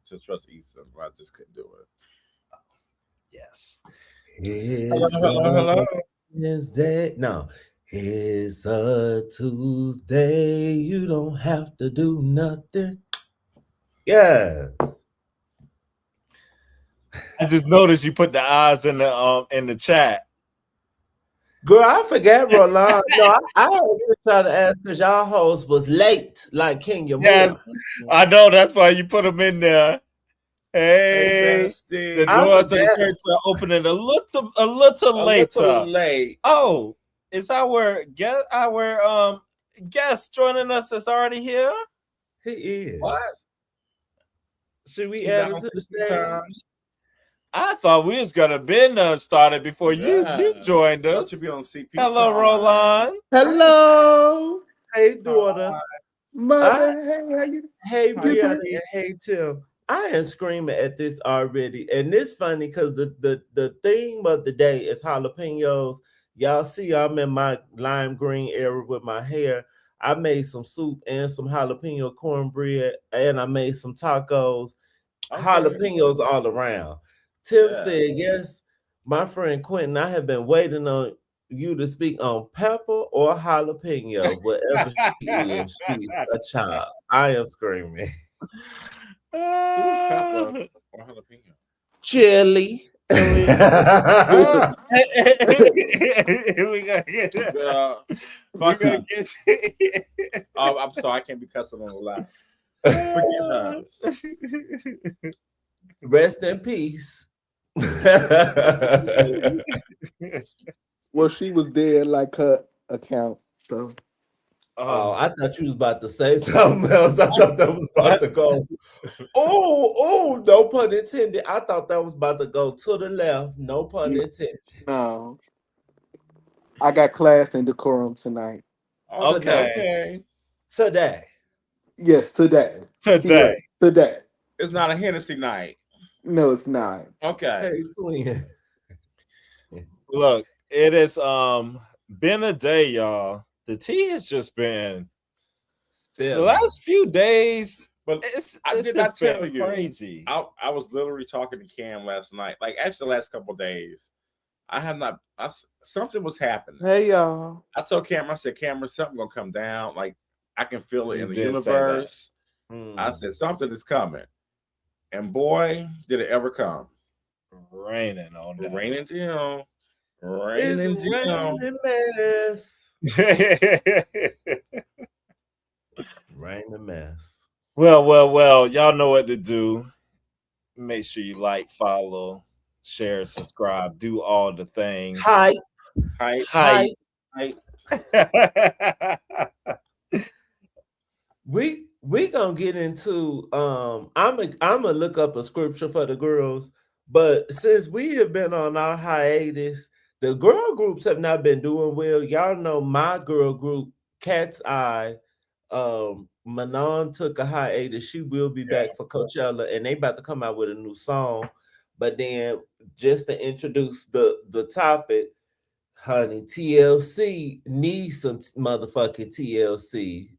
To trust Ethan, I just couldn't do it. Yes. Hello. Wednesday. No. It's a Tuesday. You don't have to do nothing. Yeah. I just noticed you put the eyes in the chat. Girl, I forgot Roland. No, I was trying to ask because y'all host was late, like Kenya Moore. Yes, I know. That's why you put them in there. Hey, the doors of the church are opening a little later. Oh, is our guest joining us that's already here? He is. What? Should we add him to the stage? I thought we was gonna been started before you joined us. Should be on CP. Hello, Roland. Hello. Hey, daughter. Mother. Hey, Brianna. And hey, Tim. I am screaming at this already, and it's funny because the theme of the day is jalapenos. Y'all see, I'm in my lime green area with my hair. I made some soup and some jalapeno cornbread, and I made some tacos. Okay. Jalapenos all around. Tim said, yes, my friend Quentin, I have been waiting on you to speak on pepper or jalapeno, whatever she is. She's a child. I am screaming. Pepper or jalapeno? Chilli. We gonna get I'm sorry, I can't be cussing on the line. Rest in peace. Well, she was dead like her account, so. Oh, I thought you was about to say something else. I thought that was about to go. Oh, no pun intended. I thought that was about to go to the left. No pun intended. No. I got class and decorum tonight. Okay. Today. Yes, today. Today. It's not a Hennessy night. No, it's not. Okay. Hey, twin. Look, it is been a day, y'all. The tea has just been the last few days, but I did not tell you crazy. I was literally talking to Cam last night, like actually the last couple of days. Something was happening. Hey, y'all. I told Cameron, I said, Cameron, something gonna come down. Like I can feel it in the universe. I said, something is coming. And boy, did it ever come. Raining on that. Raining down. It's raining mess. Raining mess. Well, y'all know what to do. Make sure you like, follow, share, subscribe, do all the things. Hype. We gonna get into I'm gonna look up a scripture for the girls, but since we have been on our hiatus, the girl groups have not been doing well. Y'all know my girl group, Cat's Eye. Manon took a hiatus. She will be back for Coachella, and they about to come out with a new song. But then, just to introduce the topic, honey, TLC needs some motherfucking TLC.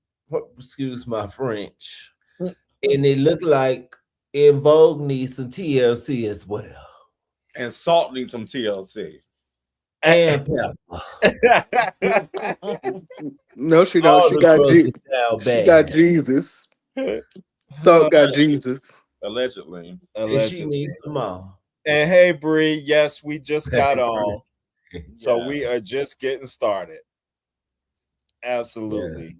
Excuse my French. And it looked like En Vogue needs some TLC as well. And Salt needs some TLC. And Pepper. No, she don't. She got Jesus. Salt got Jesus. Allegedly. And she needs them all. And hey, Bree, yes, we just got on. So we are just getting started. Absolutely.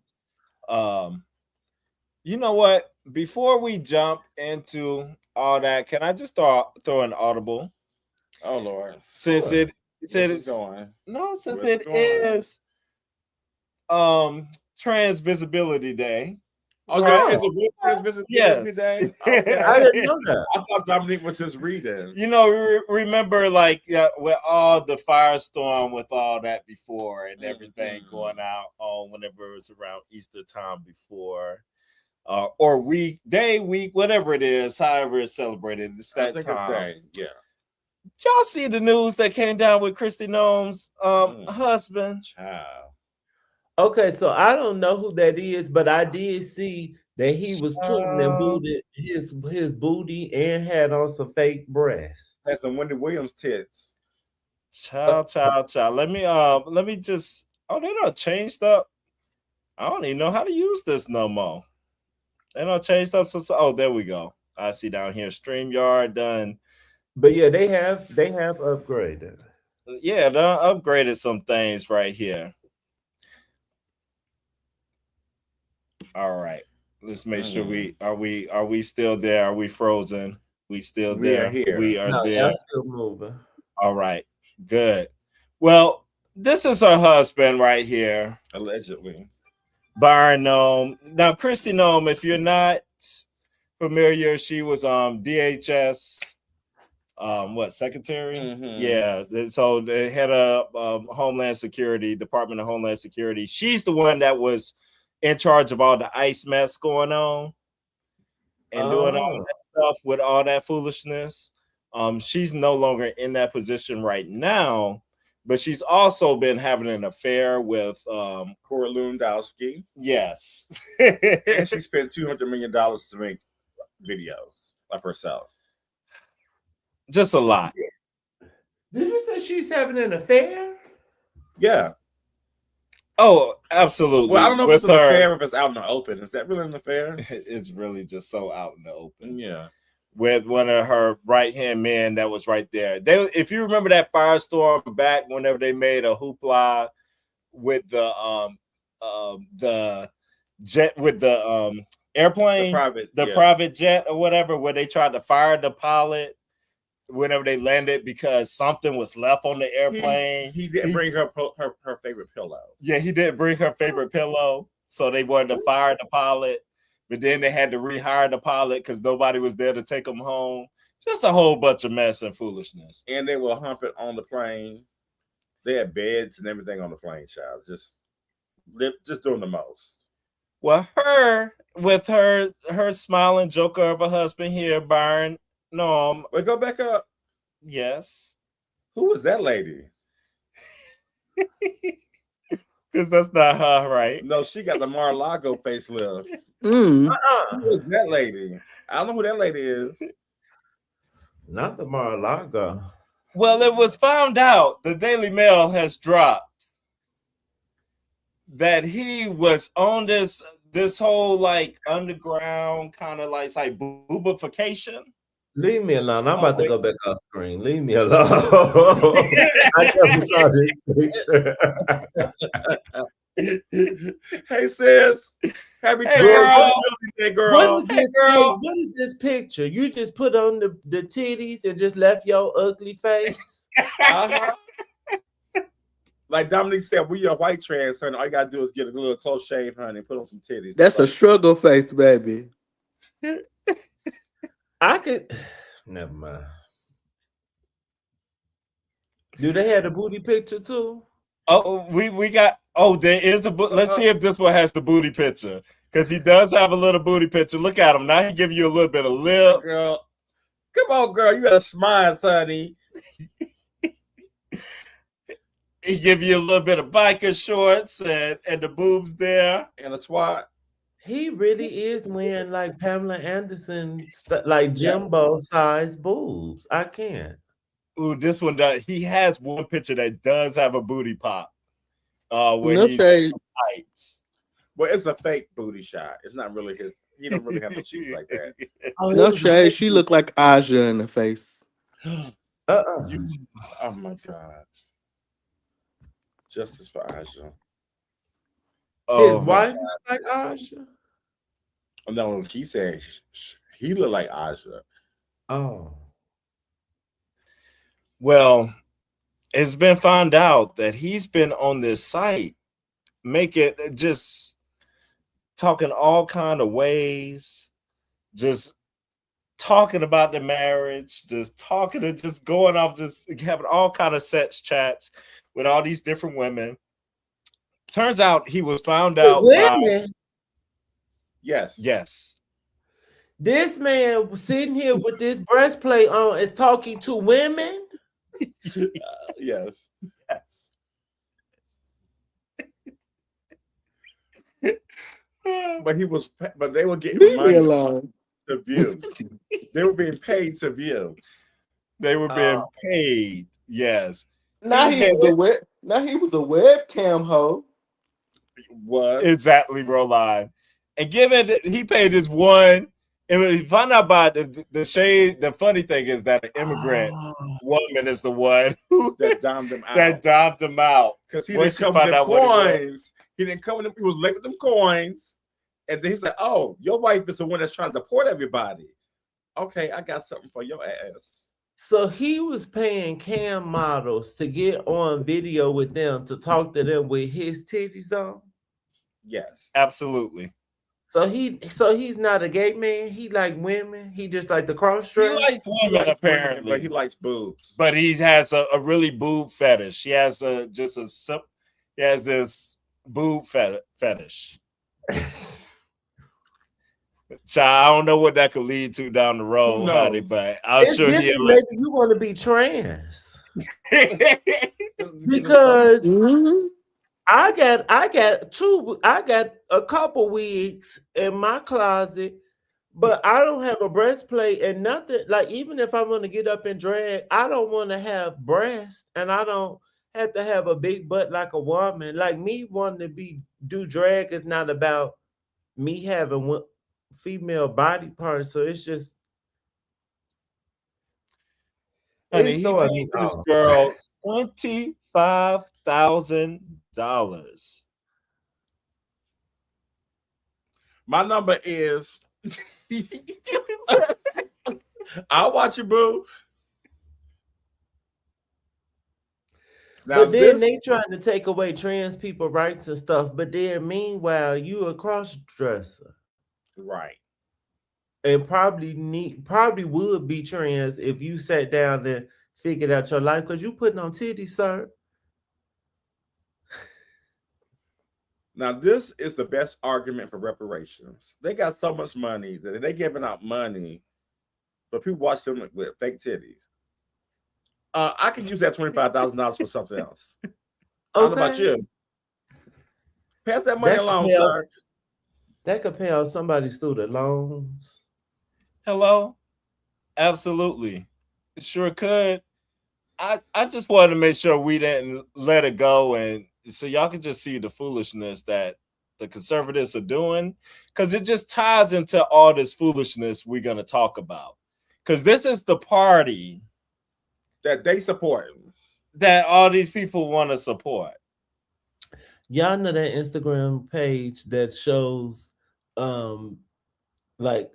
You know what? Before we jump into all that, can I just throw an audible? Oh Lord. Since it is Trans Visibility Day. Oh, right. Is it visit today? Oh, yeah. I didn't know that. I thought Dominique was just reading. You know, remember like with all the firestorm with all that before and everything going out on whenever it was around Easter time before, or week, whatever it is, however it's celebrated. It's that time. Yeah. Y'all see the news that came down with Kristi Noem's husband? Child. Okay, so I don't know who that is, but I did see that he was tooting and booted his booty and had on some fake breasts. That's some Wendy Williams tits. Child. Let me just. Oh, they done changed up. I don't even know how to use this no more. They done changed up. Oh, there we go. I see down here StreamYard done. But yeah, they have upgraded. Yeah, they upgraded some things right here. All right. Let's make sure are we still there? Are we frozen? We still there? We are there. Still moving. All right. Good. Well, this is her husband right here. Allegedly. Byron Noem. Now, Kristi Noem, if you're not familiar, she was DHS secretary? Yeah. So they had a Homeland Security, Department of Homeland Security. She's the one that was in charge of all the ICE mess going on and doing all that stuff with all that foolishness. She's no longer in that position right now, but she's also been having an affair with Cora Lewandowski. Yes. And she spent $200 million to make videos of herself. Just a lot. Did you say she's having an affair? Yeah. Oh, absolutely. Well, I don't know if it's an affair or if it's out in the open. Is that really an affair? It's really just so out in the open. Yeah. With one of her right-hand men that was right there. If you remember that firestorm back whenever they made a hoopla with the jet, with the airplane, private jet or whatever, where they tried to fire the pilot whenever they landed because something was left on the airplane. He didn't bring her favorite pillow. Yeah, he didn't bring her favorite pillow. So they wanted to fire the pilot, but then they had to rehire the pilot because nobody was there to take them home. Just a whole bunch of mess and foolishness. And they were humping on the plane. They had beds and everything on the plane, child. Just doing the most. Well, with her smiling joker of a husband here, Byron Noem. Wait, go back up. Yes. Who was that lady? Because that's not her, right? No, she got the Mar-a-Lago facelift. Mm. Who was that lady? I don't know who that lady is. Not the Mar-a-Lago. Well, it was found out, the Daily Mail has dropped, that he was on this whole like underground kind of like boobification. Leave me alone. I'm about to go back off screen. Leave me alone. I never saw this picture. Hey, sis. Happy girl. What is this picture? You just put on the titties and just left your ugly face? Uh-huh. Like Dominique said, we are white trans, honey. All you gotta do is get a little close shave, honey, and put on some titties. That's a struggle face, baby. I could never mind. Do they have the booty picture too? Oh, we got. Oh, there is a. Let's see if this one has the booty picture, because he does have a little booty picture. Look at him now. He give you a little bit of lip, girl. Come on, girl. You got a smile, honey. He give you a little bit of biker shorts and the boobs there and a twat. He really is wearing like Pamela Anderson, like Jimbo size boobs. I can't. Ooh, this one does. He has one picture that does have a booty pop. No shade. Tights. Well, it's a fake booty shot. It's not really his. He don't really have no cheeks like that. No shade. She looked like Aja in the face. Oh my God. Justice for Aja. His wife like Aja? No, he said he looked like Aja. Oh. Well, it's been found out that he's been on this site making just talking all kind of ways, just talking about the marriage, just talking and just going off, just having all kind of sex chats with all these different women. Turns out he was found out by yes. This man sitting here with this breastplate on is talking to women. Yes. But they were getting money to view. They were being paid to view. They were being paid. Yes. Now he was a webcam hoe. What? Exactly, bro. Line. And given that he paid his one, and when he found out about the shade, the funny thing is that an immigrant woman is the one who that domed him out. Because he didn't come with them coins. He didn't come with them. He was late with them coins. And then he's like, "Oh, your wife is the one that's trying to deport everybody." Okay, I got something for your ass. So he was paying cam models to get on video with them to talk to them with his titties on. Yes, absolutely. So he's not a gay man. He like women. He just like the cross dress. He likes women apparently, but he likes boobs. But he has a really boob fetish. He has this boob fetish. Child, I don't know what that could lead to down the road, honey, but I'll show you. Maybe you want to be trans because I got a couple wigs in my closet, but I don't have a breastplate and nothing. Like even if I want to get up and drag, I don't want to have breasts, and I don't have to have a big butt like a woman. Like me wanting to do drag is not about me having female body parts, so it's just. Honey, he paid this girl $25,000. My number is. I'll watch you, boo. Now, but then they trying to take away trans people rights and stuff. But then meanwhile, you a cross dresser. Right. And probably would be trans if you sat down and figured out your life because you putting on titties, sir. Now, this is the best argument for reparations. They got so much money that they're giving out money, but people watch them with fake titties. I can use that $25,000 for something else. Okay. I don't know about you. Pass that money along, sir. That could pay off somebody's student loans. Hello? Absolutely. It sure could. I just wanted to make sure we didn't let it go, and so y'all can just see the foolishness that the conservatives are doing, because it just ties into all this foolishness we're going to talk about. Because this is the party that they support, that all these people want to support. Y'all know that Instagram page that shows like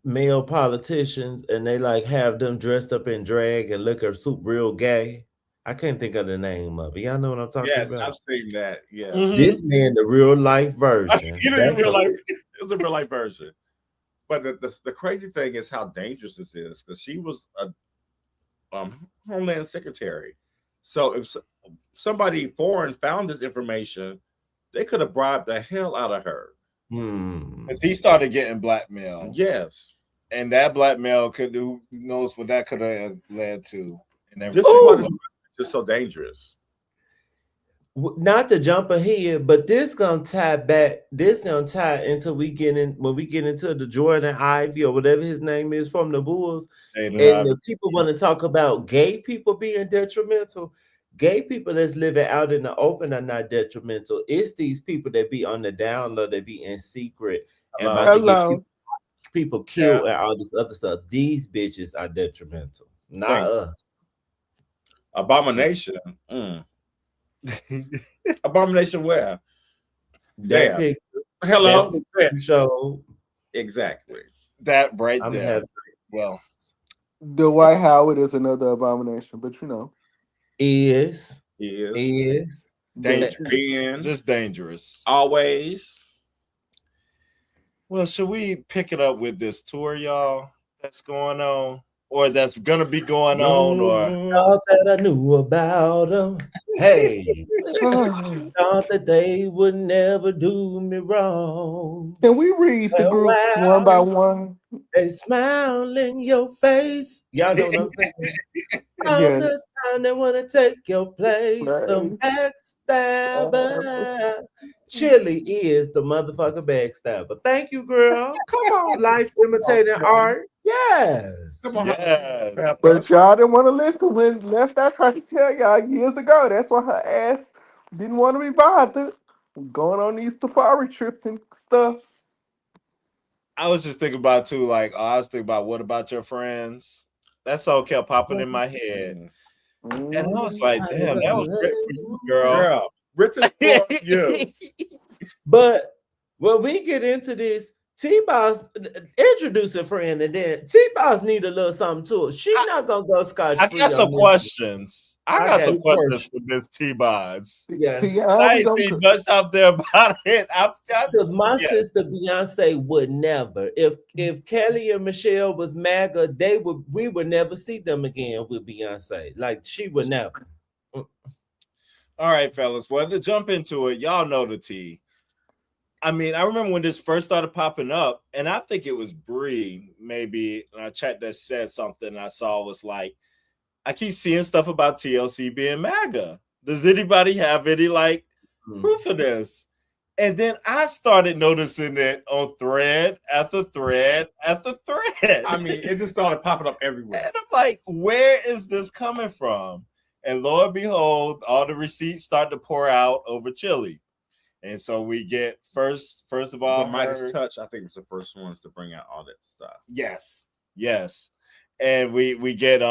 male politicians and they like have them dressed up in drag and look real gay. I can't think of the name of it. Y'all know what I'm talking about? Yes, I've seen that. Yeah. Mm-hmm. This man, the real life version. It's a real life version. But the crazy thing is how dangerous this is, because she was a Homeland Secretary. So if somebody foreign found this information, they could have bribed the hell out of her. Because he started getting blackmail. Yes. And that blackmail who knows what that could have led to. And this is what is just so dangerous. Not to jump ahead, but this gonna tie back. This gonna tie into when we get into the Jordan Ivey or whatever his name is from the Bulls, and the people want to talk about gay people being detrimental. Gay people that's living out in the open are not detrimental. It's these people that be on the down low, that be in secret and about to get people killed and all this other stuff. These bitches are detrimental, not us. Abomination. Abomination where? There. Hello. Show. Exactly. That right there. Well, Dwight Howard is another abomination, but you know. Is dangerous. Just dangerous. Always. Well, should we pick it up with this tour, y'all, that's going on, or that's gonna be going on, or Thought that I knew about them. Hey, Can thought that they would never do me wrong. we read the Well, groups one by wow, one? they smile in your face. Y'all know what I'm saying? All the Yes. time they want to take your place. The Right. backstabbers. Chilli is the motherfucking backstabber. Thank you, girl. Come on, life imitating art. Yes. Come on, yes, Pepper. But y'all didn't want to listen when Left I tried to tell y'all years ago. That's why her ass didn't want to be bothered. Going on these safari trips and stuff. I was just thinking about too, like I was thinking about what about your friends? That song kept popping in my head, and I was like, damn, that was great for you, girl. Girl, written for you. But when we get into this, T-Boss introduce a friend, and then T-Boss need a little something to it. She's not gonna go scotch I free. got some questions. I got some questions questions. for Miss T-Boz. Yeah. I ain't seen much out there about it. Because my yes. sister Beyonce would never. If Kelly and Michelle was MAGA, we would never see them again with Beyonce. Like she would never. All right, fellas. Well, to jump into it, y'all know the tea. I mean, I remember when this first started popping up, and I think it was Bree, maybe, and I chat that said something I saw was like, I keep seeing stuff about TLC being MAGA. Does anybody have any proof of this? And then I started noticing it on thread after thread after thread. I mean, it just started popping up everywhere. And I'm like, where is this coming from? And lo and behold, all the receipts start to pour out over Chilli. And so we get first of all, the Midas Touch, I think, was the first ones to bring out all that stuff. Yes. And we get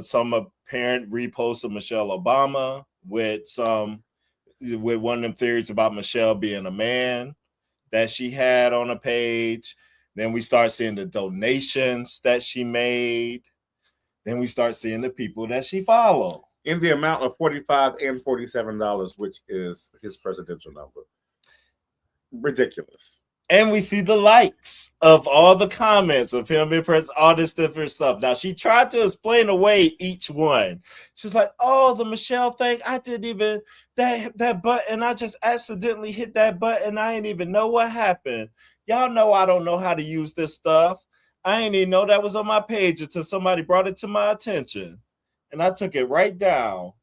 some apparent reposts of Michelle Obama with one of them theories about Michelle being a man that she had on a page. Then we start seeing the donations that she made. Then we start seeing the people that she followed. In the amount of $45 and $47, which is his presidential number. Ridiculous. And we see the likes of all the comments of him in press, all this different stuff. Now, she tried to explain away each one. She's like, oh, the Michelle thing, I didn't even, that button, I just accidentally hit that button. I didn't even know what happened. Y'all know I don't know how to use this stuff. I didn't even know that was on my page until somebody brought it to my attention. And I took it right down.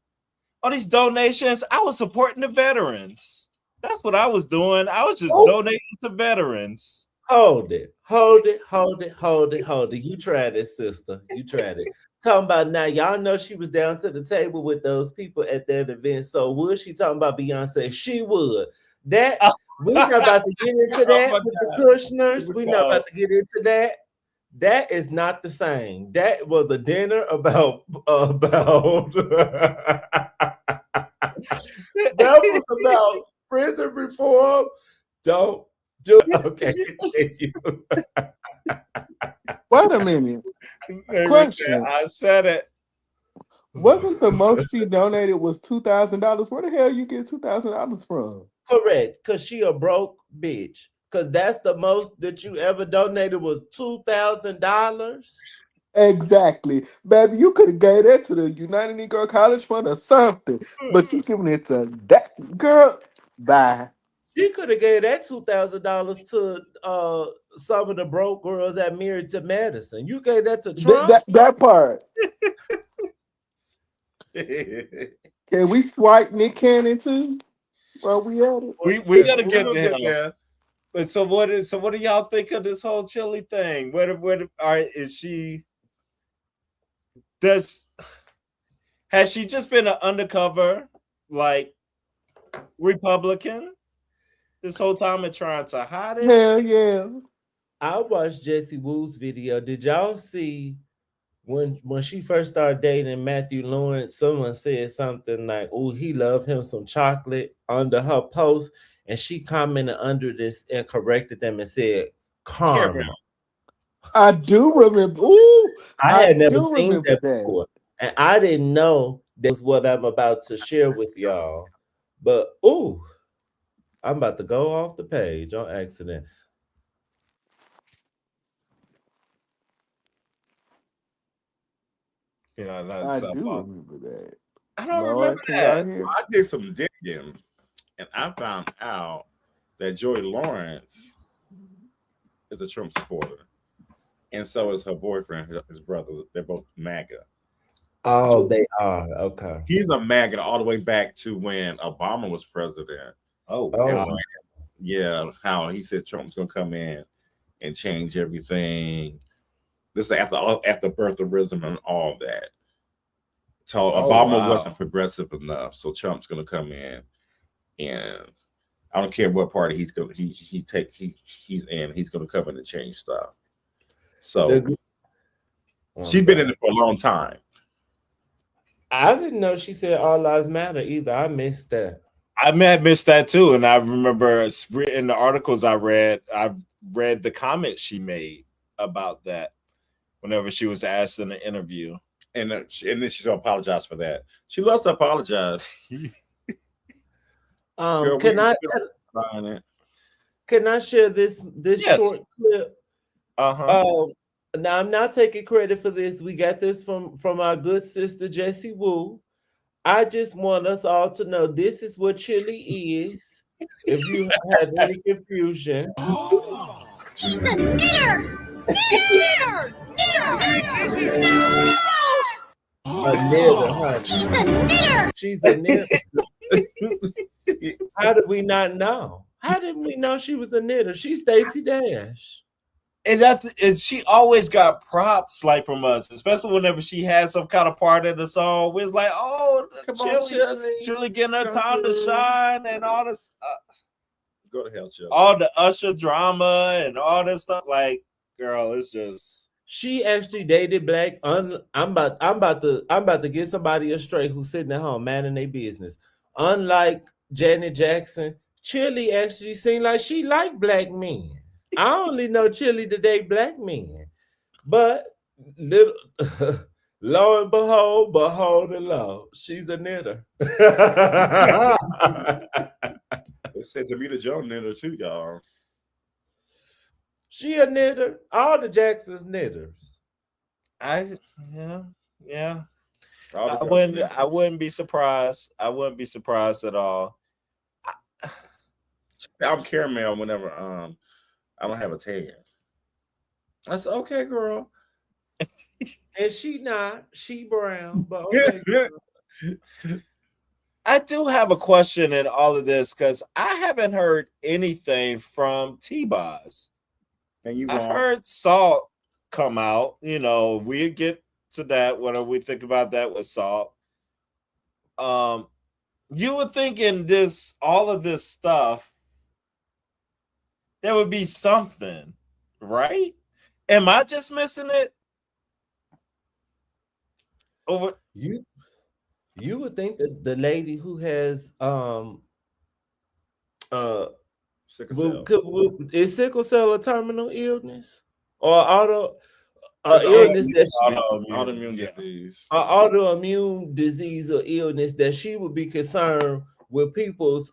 All these donations, I was supporting the veterans. That's what I was doing. I was just donating to veterans. Hold it. You tried it, sister. You tried it. Talking about now, y'all know she was down to the table with those people at that event. So would she talking about Beyonce? She would. That we're not about to get into that with the Kushners. We're not about to get into that. That is not the same. That was a dinner about that was about prison reform. Don't do it. Okay, continue. Wait a minute. Question. I said it. Wasn't the most she donated was $2,000? Where the hell you get $2,000 from? Correct, because she a broke bitch. Because that's the most that you ever donated was $2,000. Exactly. Baby, you could have gave that to the United Negro College Fund or something. But you giving it to that girl. Bye. She could have gave that $2,000 to some of the broke girls that married to Madison. You gave that to Trump. That part. Can we swipe Nick Cannon too? While we at it? We gotta get there. But so what do y'all think of this whole Chilli thing? Has she just been an undercover Republican this whole time and trying to hide it? Hell yeah. I watched Jessie Woo's video. Did y'all see when she first started dating Matthew Lawrence? Someone said something like, "Oh, he loved him some chocolate" under her post, and she commented under this and corrected them and said, "Caramel." I do remember. Ooh, I had never seen that before, and I didn't know that's what I'm about to share with y'all. But ooh, I'm about to go off the page on accident. Yeah, I that's do remember that. I don't Lord, remember can that. y'all hear? I did some digging, and I found out that Joy Lawrence is a Trump supporter, and so is her boyfriend, his brother. They're both MAGA. Oh, they are. Okay. He's a MAGA all the way back to when Obama was president. Oh, Oh, wow. Yeah, how he said Trump's gonna come in and change everything. This is after birtherism and all that. So Oh, Obama wow. wasn't progressive enough, so Trump's gonna come in, and I don't care what party he's in. He's gonna come in and change stuff. So she's been in it for a long time. I didn't know she said all lives matter either. I missed that. I may have missed that too, and I remember in the articles I've read the comments she made about that whenever she was asked in an interview. And then she's gonna apologize for that. She loves to apologize. Girl, Can I share this Yes. short clip? Uh-huh. Now I'm not taking credit for this. We got this from our good sister Jessie Wu. I just want us all to know this is what Chilli is. If you had any confusion. She's a knitter! Knitter! Knitter! A knitter, honey. She's a knitter! She's a knitter. How did we not know? How did we know she was a knitter? She's Stacey Dash. And she always got props like from us, especially whenever she had some kind of part in the song. We was like, oh, Come on, Chilli getting her time to shine and all this. Go to hell, Chilli. All the Usher drama and all this stuff. Like, girl, it's just. She actually dated black. I'm about to get somebody astray who's sitting at home minding their business. Unlike Janet Jackson, Chilli actually seemed like she liked black men. I only know Chilli to date black men, but lo and behold and lo, she's a knitter. They said Demeter Jones knitter too, y'all. She a knitter. All the Jacksons knitters. Yeah. All the I wouldn't be surprised. I wouldn't be surprised at all. I'm caramel whenever I don't have a tan. I said, okay, girl. And she not. She brown, but okay. Girl. I do have a question in all of this because I haven't heard anything from T-Boz. And I heard Salt come out. You know, we'll get to that whenever we think about that with Salt. You would think in all of this stuff, there would be something, right? Am I just missing it? Over you would think that the lady who has sickle cell. Is sickle cell a terminal illness or illness autoimmune disease, autoimmune disease or illness that she would be concerned with people's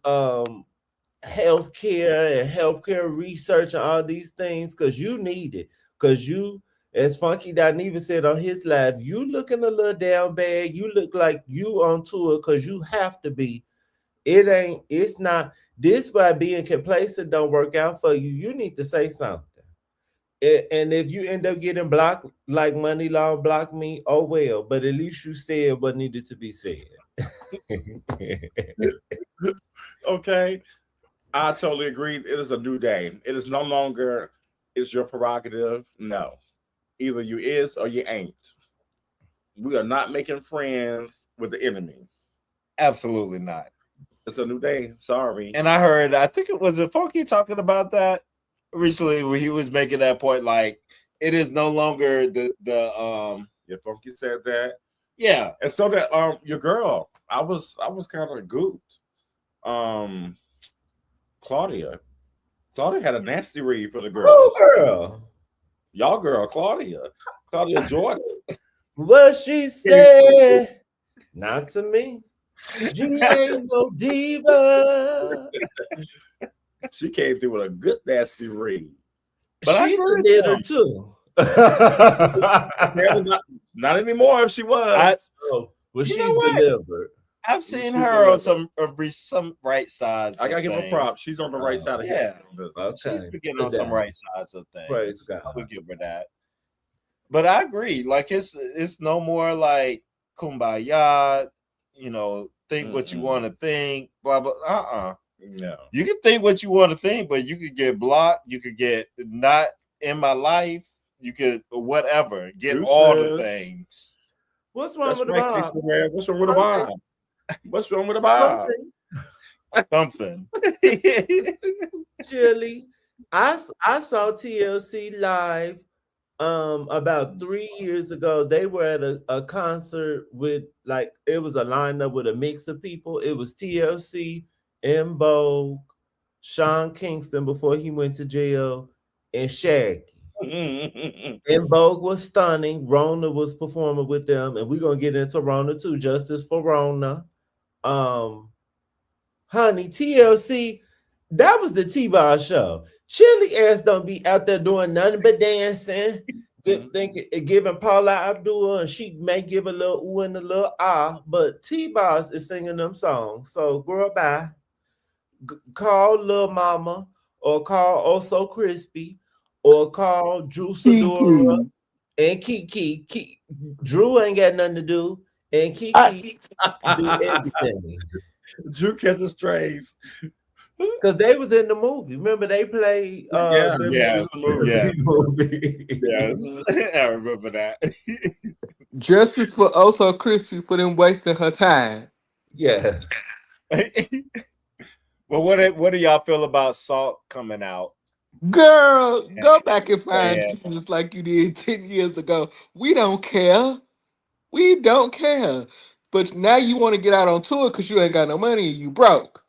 healthcare and healthcare research and all these things because you need it. Because you, as Funky Dineva said on his live, you looking a little down bad. You look like you on tour because you have to be. It's not. This by being complacent don't work out for you. You need to say something. And if you end up getting blocked like Money Long blocked me, oh well. But at least you said what needed to be said. Okay. I totally agree. It is a new day. It is no longer it's your prerogative. No. Either you is or you ain't. We are not making friends with the enemy. Absolutely not. It's a new day. Sorry. And I think it was Funky talking about that recently where he was making that point, like it is no longer the Yeah, Funky said that. Yeah. And so that your girl, I was kind of gooped. Claudia had a nasty read for the girls. Oh, girl. Y'all girl, Claudia Jordan. What she said, not to me. She ain't no diva. She came through with a good nasty read. But she's a knitter too. Not anymore. If she was, Oh, well, You know she's what? delivered. I've seen She her on delivered. some right sides. I gotta of give her things. props. She's on the right side of Yeah. history. She's Okay. beginning on some Today. right sides of things. Praise God. I would give her that. But I agree. Like it's no more like kumbaya. You know, think what you want to think. Blah blah. No. You can think what you want to think, but you could get blocked. You could get not in my life. You could whatever. Get all the things. What's wrong That's with the right, Bob? Lisa Ray. What's wrong with the Bob? What's wrong with the Bob? Something. Chilli. I saw TLC live about 3 years ago. They were at a concert with like it was a lineup with a mix of people. It was TLC, M Vogue, Sean Kingston before he went to jail, and Shaggy. And Vogue was stunning. Rona was performing with them, and we're gonna get into Rona too. Justice for Rona. Honey, TLC, that was the T-Bar show. Chilli ass don't be out there doing nothing but dancing, giving Paula Abdul, and she may give a little ooh and a little ah, but T-Bars is singing them songs. So, girl, bye. Call Lil Mama, or call Oh So Crispy, or call Drew Sidora and Kiki. Drew ain't got nothing to do, and Kiki do everything. Drew catches strays. Because they was in the movie. Remember they played Yes. movie. Yes. I remember that. Justice for Also Crispy for them wasting her time. Yes. Well, what do y'all feel about Salt coming out? Girl, go back and find Jesus like you did 10 years ago. We don't care. We don't care. But now you want to get out on tour because you ain't got no money and you broke.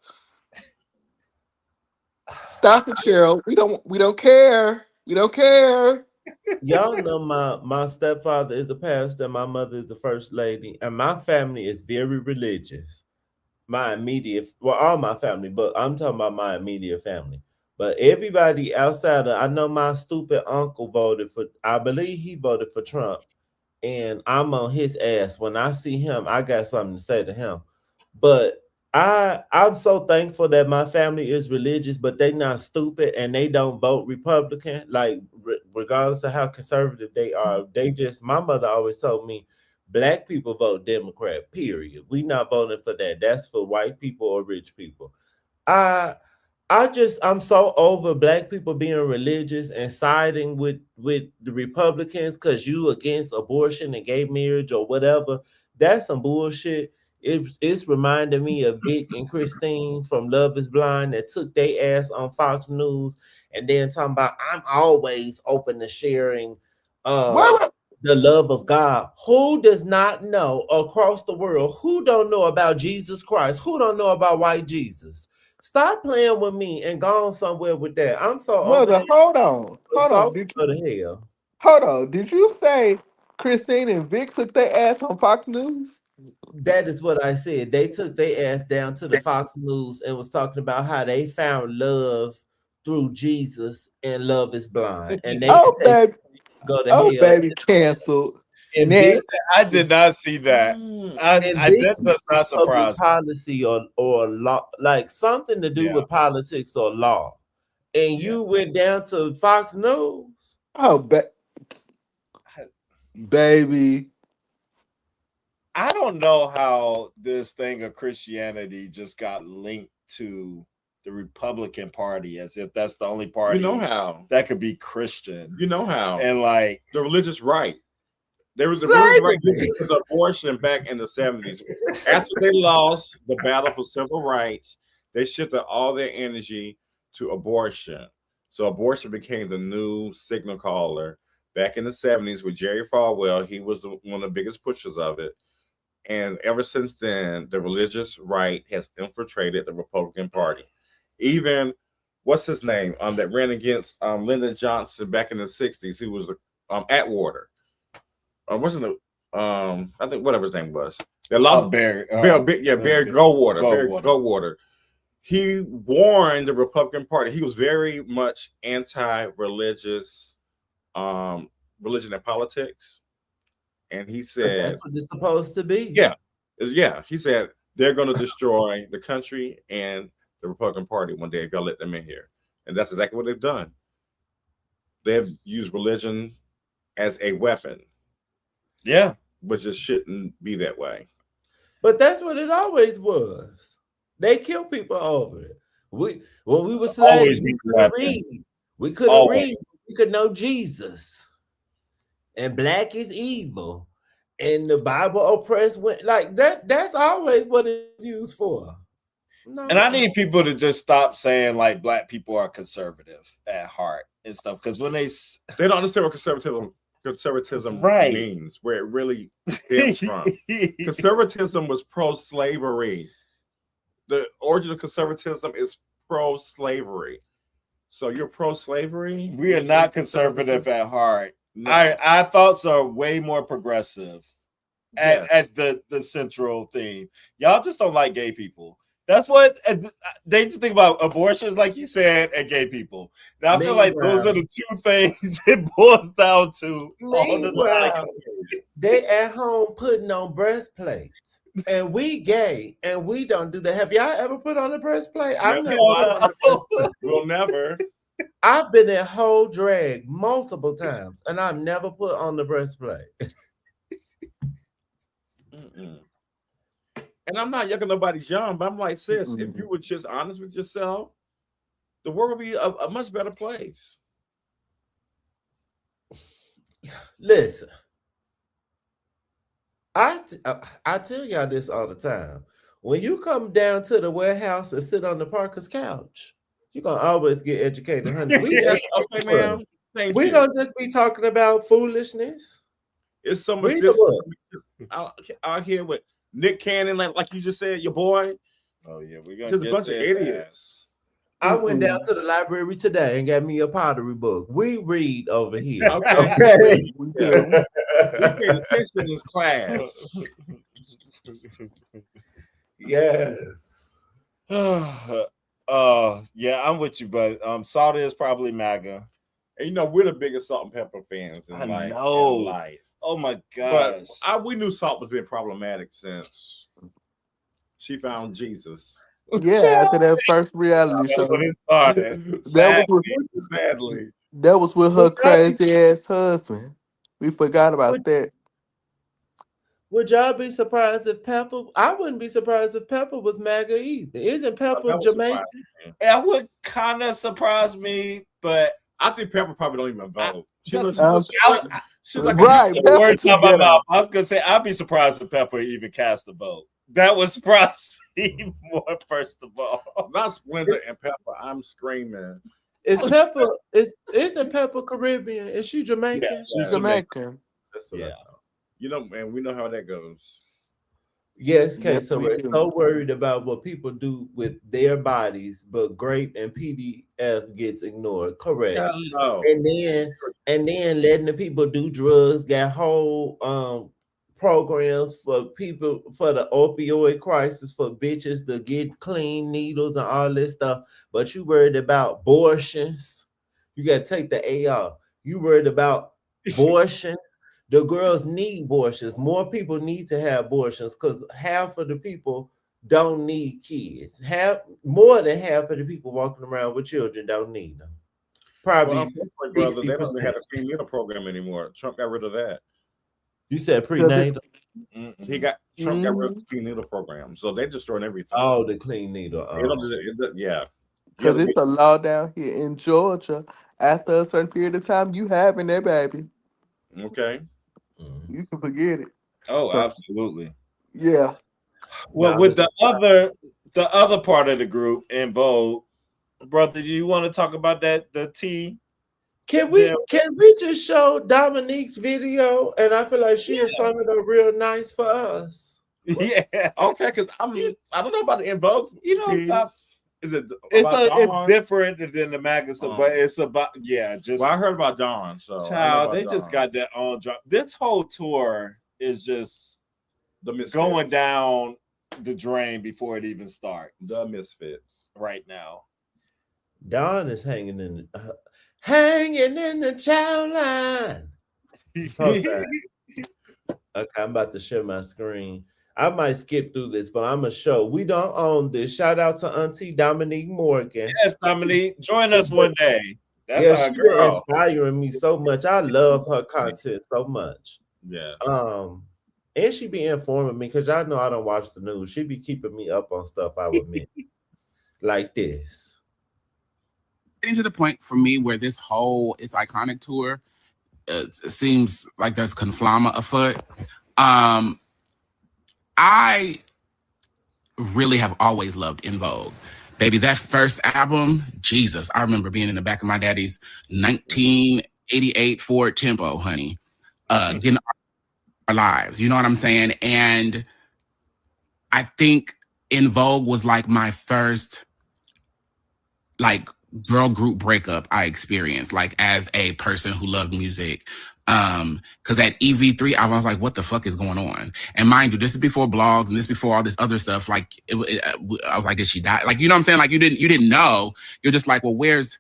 Stop it, Cheryl. We don't care. We don't care. Y'all know my stepfather is a pastor, and my mother is a first lady, and my family is very religious. My immediate, well, all my family, but I'm talking about my immediate family. But everybody outside of, I know my stupid uncle voted for, I believe he voted for Trump, and I'm on his ass. When I see him, I got something to say to him. But I'm so thankful that my family is religious, but they not stupid and they don't vote Republican. Like regardless of how conservative they are, they just. My mother always told me, black people vote Democrat. Period. We not voting for that. That's for white people or rich people. I I'm so over black people being religious and siding with the Republicans because you against abortion and gay marriage or whatever. That's some bullshit. It's reminding me of Vic and Christine from Love Is Blind that took their ass on Fox News and then talking about I'm always open to sharing What? the love of God. Who does not know across the world? Who don't know about Jesus Christ? Who don't know about white Jesus? Stop playing with me and go on somewhere with that. I'm so over Mother, that. hold on. Hold on. Did you, the hell? Hold on. Did you say Christine and Vic took their ass on Fox News? That is what I said. They took their ass down to the Fox News and was talking about how they found love through Jesus and Love Is Blind. And they Oh, can take baby. go to Oh, hell. baby, canceled. And Next. I did not see that. That does not surprise me. Policy or law, like something to do with politics or law. And you went down to Fox News. Oh, baby. I don't know how this thing of Christianity just got linked to the Republican Party as if that's the only party You know how that could be Christian. You know how. And like the religious right. There was a religious right to the abortion back in the 70s. After they lost the battle for civil rights, they shifted all their energy to abortion. So abortion became the new signal caller back in the 70s with Jerry Falwell. He was one of the biggest pushers of it. And ever since then, the religious right has infiltrated the Republican Party. Even, what's his name, that ran against Lyndon Johnson back in the 60s, who was Atwater. What's his name? I think whatever his name was. They lost Barry Goldwater. Barry Goldwater. He warned the Republican Party. He was very much anti-religious, religion and politics. and he But said, that's what it's supposed to be. yeah, he said they're going to destroy the country and the Republican Party one day if y'all let them in here, and that's exactly what they've done. They've used religion as a weapon, Yeah. which just shouldn't be that way. But that's what it always was. They kill people over it. When we were It's always slaves, we been couldn't weapon. read. We couldn't Always. read. We could know Jesus. And black is evil. And the Bible oppressed went like that. That's always what it's used for. No. And I need people to just stop saying like black people are conservative at heart and stuff, because when they don't understand what conservatism Right. means, where it really stems from. Conservatism was pro-slavery. The origin of conservatism is pro-slavery. So you're pro-slavery? We are not conservative at heart. No. I thoughts are way more progressive Yes. at the central theme. Y'all just don't like gay people. That's what they just think about abortions, like you said, and gay people. Now I feel like those are the two things it boils down to all the time. They at home putting on breastplates. And we gay, and we don't do that. Have y'all ever put on a breastplate? I've never put on a breastplate. We'll never. I've been in whole drag multiple times, and I've never put on the breastplate. And I'm not yucking nobody's young, but I'm like, sis, if you were just honest with yourself, the world would be a much better place. Listen, I tell y'all this all the time. When you come down to the warehouse and sit on the Parker's couch, you're going to always get educated, honey. Okay, ma'am. We don't just be talking about foolishness. It's so much out here with Nick Cannon, like you just said, your boy. Oh yeah, we got just a bunch of idiots. I went down to the library today and got me a pottery book. We read over here. Okay. We pay attention in this class. Yes. Yeah, I'm with you, but salt is probably MAGA. And you know, we're the biggest Salt and Pepper fans in life. Oh my gosh. But we knew Salt was been problematic since she found Jesus. Yeah, after that first reality show. When it started. Sadly. That was with her crazy ass husband. We forgot about that. Would y'all be surprised if Pepper? I wouldn't be surprised if Pepper was MAGA either. Isn't Pepper Jamaican? That would kind of surprise me, but I think Pepper probably don't even vote. She's like right. Words out my mouth. I was gonna say I'd be surprised if Pepper even cast a vote. That would surprise me more. First of all, not Splendor and Pepper. I'm screaming. Is Pepper? Isn't Pepper Caribbean? Is she Jamaican? Yeah, she's Jamaican. That's what I know. You know, man, we know how that goes. Yes, okay. So we're so worried about what people do with their bodies, but Grape and PDF gets ignored. Correct. No. And then letting the people do drugs, got whole programs for people for the opioid crisis for bitches to get clean needles and all this stuff. But you worried about abortions. You gotta take the AR. You worried about abortion. The girls need abortions. More people need to have abortions because half of the people don't need kids. More than half of the people walking around with children don't need them. Probably, brother, they don't have a prenatal program anymore. Trump got rid of that. You said prenatal? Trump got rid of the prenatal program, so they destroyed everything. Oh, the clean needle. Yeah, because it's a law down here in Georgia. After a certain period of time, you having that baby. Okay. You can forget it. Oh, absolutely. Yeah. Well, with the other part of the group in vogue, brother, do you want to talk about that? The T. Can we just show Dominique's video? And I feel like she has sung it up real nice for us. Yeah. Okay, because I don't know about the in vogue. Is it? It's different than the MAGA stuff, but it's about just. Well, I heard about Dawn, so they just got that on drop. This whole tour is just going down the drain before it even starts. The Misfits right now. Dawn is hanging in the child line. Okay, I'm about to share my screen. I might skip through this, but I'm gonna show. We don't own this. Shout out to Auntie Dominique Morgan. Yes, Dominique, join us one day. That's Yeah, our she been girl. inspiring me so much. I love her content so much. Yeah. And she be informing me because y'all know I don't watch the news. She be keeping me up on stuff I would miss, like this. Getting to the point for me where this whole It's Iconic tour, it seems like there's conflama afoot. I really have always loved In Vogue. Baby, that first album, Jesus, I remember being in the back of my daddy's 1988 Ford Tempo, honey, getting our lives. You know what I'm saying? And I think In Vogue was like my first, like, girl group breakup I experienced, like, as a person who loved music. Because at EV3, I was like, what the fuck is going on? And mind you, this is before blogs and this before all this other stuff. Like, I was like, did she die? Like, you know what I'm saying? Like, you didn't know. You're just like, well, where's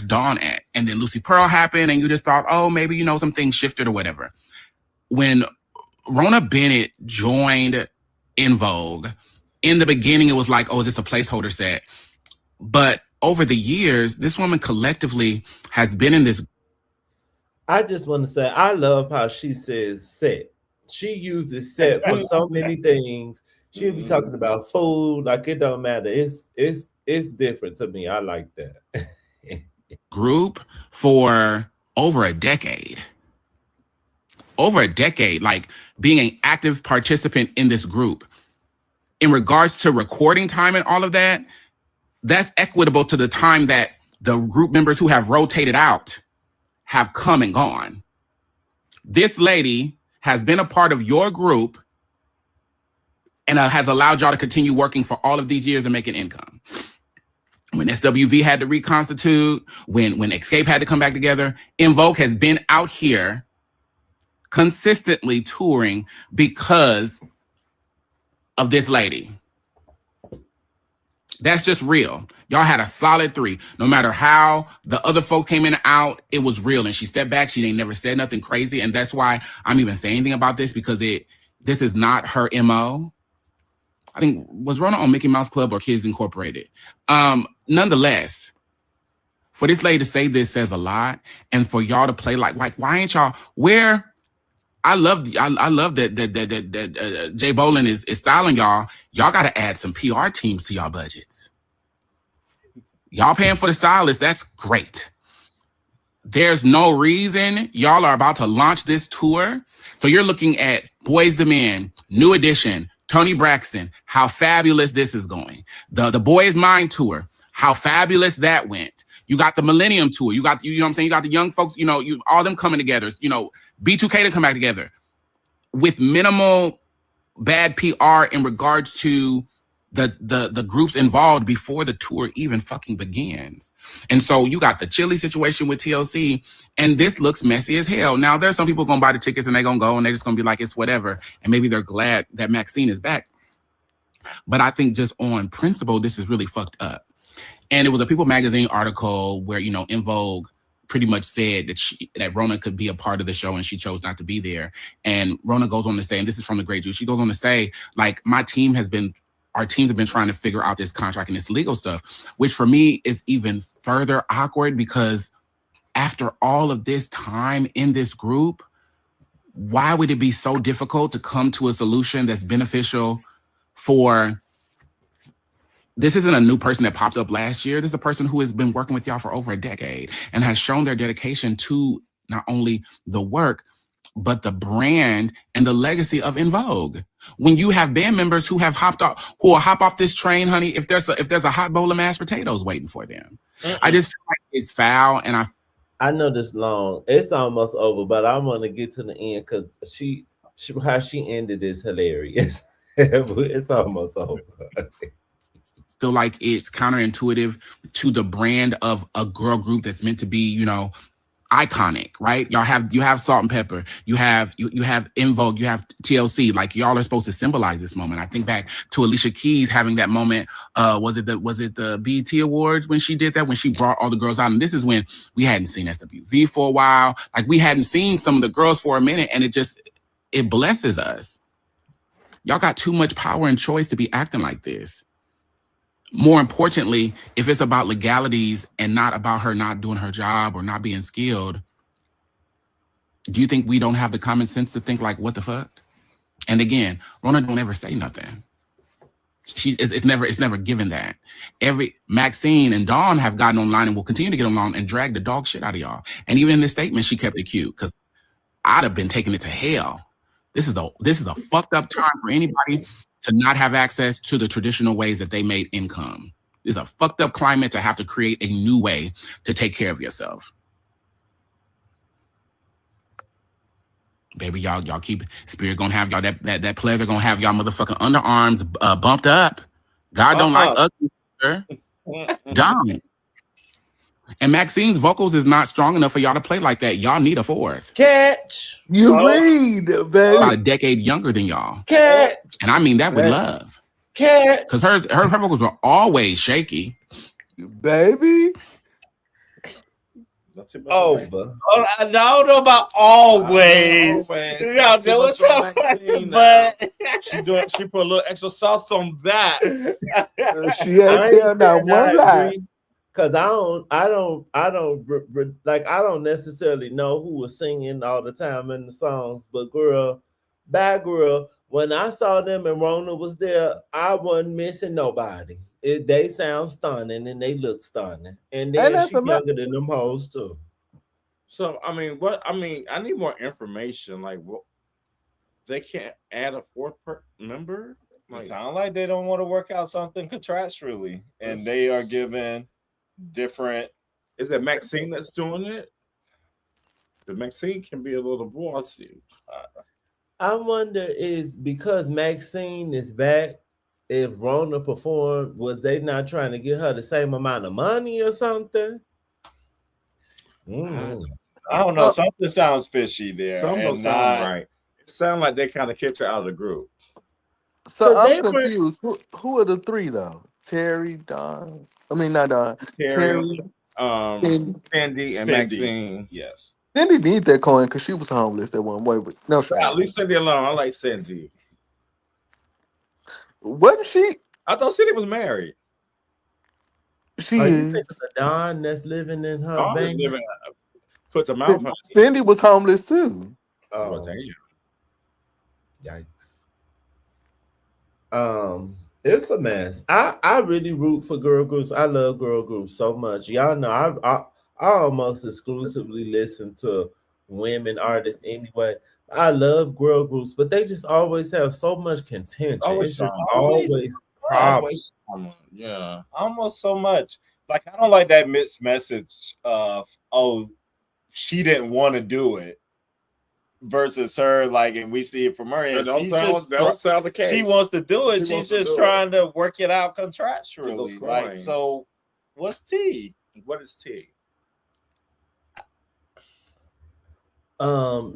Dawn at? And then Lucy Pearl happened, and you just thought, oh, maybe, you know, some things shifted or whatever. When Rona Bennett joined In Vogue, in the beginning, it was like, oh, is this a placeholder set? But over the years, this woman collectively has been in this. I just want to say, I love how she says set. She uses set for so many things. She'll be talking about food, like it don't matter. It's different to me. I like that. Group for over a decade. Like being an active participant in this group. In regards to recording time and all of that, that's equitable to the time that the group members who have rotated out have come and gone. This lady has been a part of your group and has allowed y'all to continue working for all of these years and making income. When SWV had to reconstitute, when Escape had to come back together, In Vogue has been out here consistently touring because of this lady. That's just real. Y'all had a solid 3. No matter how the other folk came in and out, it was real. And she stepped back. She ain't never said nothing crazy. And that's why I'm even saying anything about this, because this is not her MO. I think, was Rona on Mickey Mouse Club or Kids Incorporated? Nonetheless, for this lady to say this says a lot. And for y'all to play like why ain't y'all where? I love that Jay Bolin is styling y'all. Y'all got to add some PR teams to y'all budgets. Y'all paying for the stylist, that's great. There's no reason y'all are about to launch this tour. So you're looking at Boyz II Men, New Edition, Tony Braxton, how fabulous this is going. The Boy Is Mine tour, how fabulous that went. You got the Millennium tour. You got, you know what I'm saying? You got the young folks, you know, all them coming together, you know, B2K to come back together with minimal bad PR in regards to the groups involved before the tour even fucking begins. And so you got the Chilli situation with TLC, and this looks messy as hell. Now, there's some people gonna buy the tickets and they're gonna go and they're just gonna be like, it's whatever. And maybe they're glad that Maxine is back. But I think just on principle, this is really fucked up. And it was a People magazine article where, you know, In Vogue pretty much said that Rona could be a part of the show and she chose not to be there. And Rona goes on to say, and this is from the Great Jew, she goes on to say, like, our teams have been trying to figure out this contract and this legal stuff, which for me is even further awkward because after all of this time in this group, why would it be so difficult to come to a solution that's beneficial for... This isn't a new person that popped up last year. This is a person who has been working with y'all for over a decade and has shown their dedication to not only the work, but the brand and the legacy of In Vogue. When you have band members who have who will hop off this train, honey, if there's a hot bowl of mashed potatoes waiting for them. I just feel like it's foul, and I know this long. It's almost over, but I want to get to the end because how she ended is hilarious. It's almost over. Feel like it's counterintuitive to the brand of a girl group that's meant to be, you know, iconic, right? You have Salt and Pepper, you have In Vogue, you have TLC. Like, y'all are supposed to symbolize this moment. I think back to Alicia Keys having that moment. Was it the BET Awards when she did that, when she brought all the girls out? And this is when we hadn't seen SWV for a while. Like, we hadn't seen some of the girls for a minute, and it blesses us. Y'all got too much power and choice to be acting like this. More importantly, if it's about legalities and not about her not doing her job or not being skilled, do you think we don't have the common sense to think like, what the fuck? And again, Rona don't ever say nothing. It's never given that. Maxine and Dawn have gotten online and will continue to get online and drag the dog shit out of y'all. And even in this statement, she kept it cute because I'd have been taking it to hell. This is a fucked up time for anybody to not have access to the traditional ways that they made income. It's a fucked up climate to have to create a new way to take care of yourself. Baby, y'all keep Spirit gonna have y'all that pleather gonna have y'all motherfucking underarms bumped up. God don't like ugly, sir. Don't. And Maxine's vocals is not strong enough for y'all to play like that. Y'all need a fourth. Catch. You read, baby. About a decade younger than y'all. Catch. And I mean that with love. Catch. Because her vocals were always shaky. Baby. Over. Oh, I don't know about always. Yeah, that was but she put a little extra sauce on that. She ain't tell not one lie. Cause I don't necessarily know who was singing all the time in the songs, but Bad Girl, when I saw them and Rona was there, I wasn't missing nobody. They sound stunning and they look stunning, and then she's younger than them hoes too. So I need more information. Like, what they can't add a fourth member? Like, sound like they don't want to work out something contractually, and they are given different. Is it Maxine that's doing it? The Maxine can be a little bossy. I wonder is because Maxine is back. If Rona performed, was they not trying to get her the same amount of money or something? I don't know. Something sounds fishy there. Something don't sound right. It sounds like they kind of kicked her out of the group. So I'm confused. Who are the three though? Terry, Don. I mean, not Don. Terry, Cindy, and Maxine. Yes. Cindy need that coin because she was homeless at one way. But no, leave Cindy alone. I like Cindy. Wasn't she? I thought Cindy was married. She is. Don that's living in her Dawn bank. Put the mouth on. Cindy was homeless too. Oh, damn. Yikes. It's a mess. I really root for girl groups. I love girl groups so much. Y'all know I almost exclusively listen to women artists anyway. I love girl groups, but they just always have so much contention. It's just always problems. Yeah, almost so much. Like, I don't like that mixed message of, oh, she didn't want to do it versus her, like, and we see it from her. That don't sound the case. She wants to do it. She's just trying to work it out contractually. Like, so what's T? What is T?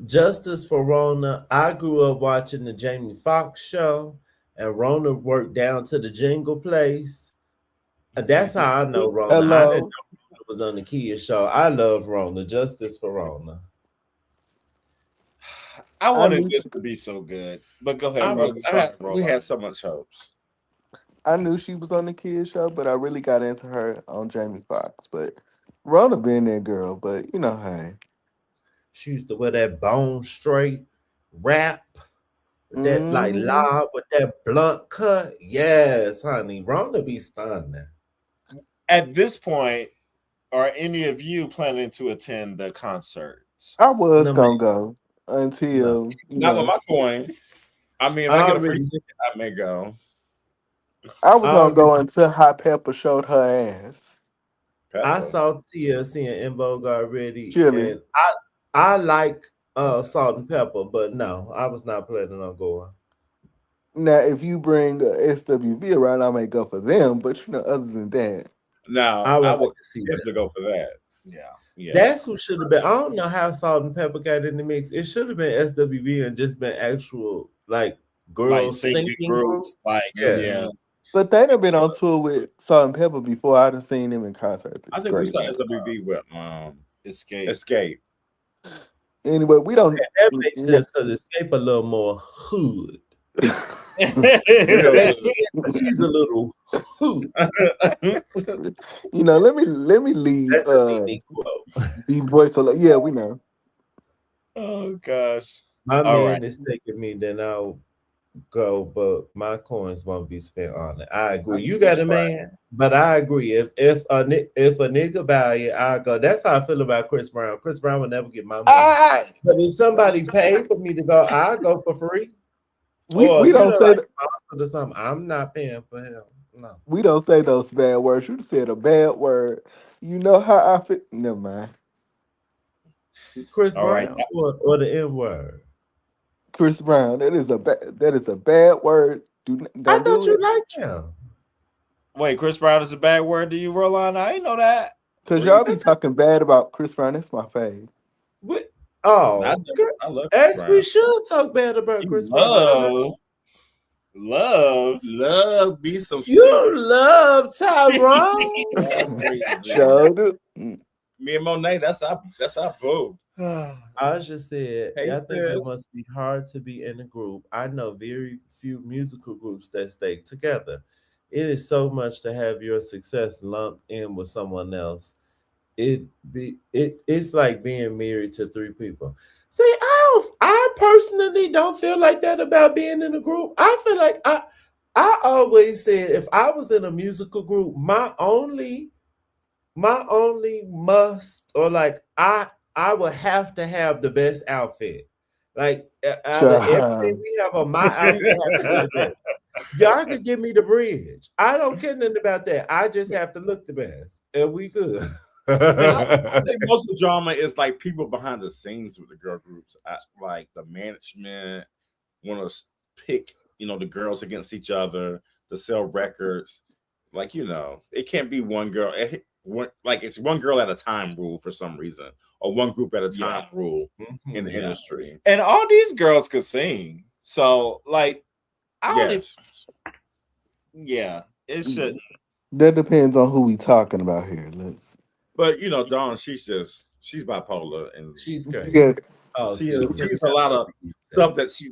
Justice for Rona. I grew up watching the Jamie Foxx show, and Rona worked down to the Jingle Place. That's how I know Rona. Hello. I didn't know it was on the Kia show. I love Rona. Justice for Rona. I wanted this to be so good, but go ahead. We had so much hopes. I knew she was on the Kids show, but I really got into her on Jamie Foxx. But Rona been that girl, but you know, hey. She used to wear that bone straight rap, that like lob with that blunt cut. Yes, honey. Rona be stunning. At this point, are any of you planning to attend the concerts? I was gonna go until not with my coin. I mean, if I get a free ticket, I may go. I was gonna go until Hot Pepper showed her ass. I saw TLC and En Vogue already. Chilli. And I like Salt and Pepper, but no, I was not planning on going. Now, if you bring SWV around, I may go for them. But you know, other than that, no, I would like to see to go for that. Yeah. That's who should have been. I don't know how Salt and Pepper got in the mix. It should have been SWV and just been actual like girls like singing groups. Like yeah. But they done been on tour with Salt and Pepper before. I'd have seen them in concert. I think we saw SWV with Escape. Escape. Anyway, we don't. That makes sense because Escape a little more hood. Yeah. She's a little hood. You know, let me leave. That's a Nene quote. Be voice. Yeah, we know. Oh gosh. My All man right. is taking me, then I'll go, but my coins won't be spent on it. I agree. You got a man, but I agree. If a nigga value, I go. That's how I feel about Chris Brown. Chris Brown will never get my money. But if somebody paid for me to go, I'll go for free. We don't say like something. I'm not paying for him. No. We don't say those bad words. You said a bad word. You know how I feel. Never mind. Chris All Brown right. or the N word. Chris Brown. That is a bad word. Don't I thought do you it. liked him. Wait, Chris Brown is a bad word. Do you roll on? I didn't know that. Cause y'all be talking bad about Chris Brown. That's my fave. I love as Chris we Brown. should talk bad about Chris Brown. Love. Be some You love Tyrone. Show do. Me and Monet, that's our boo. I just said, Hey, I think sis. it must be hard to be in a group. I know very few musical groups that stay together. It is so much to have your success lumped in with someone else. It's like being married to three people. See, I personally don't feel like that about being in a group. I feel like I always said if I was in a musical group, my only must, or like I would have to have the best outfit. Like out of everything we have on, my outfit has to be the best. Y'all can give me the bridge. I don't care nothing about that. I just have to look the best, and we good. I think most of the drama is like people behind the scenes with the girl groups. Like the management want to pick, the girls against each other to sell records. Like, it can't be one girl. It's one girl at a time rule for some reason, or one group at a time rule in the industry. And all these girls could sing. So, like, it shouldn't. That depends on who we talking about here. But Dawn, she's bipolar and she's great. Yeah. She's a lot of stuff that she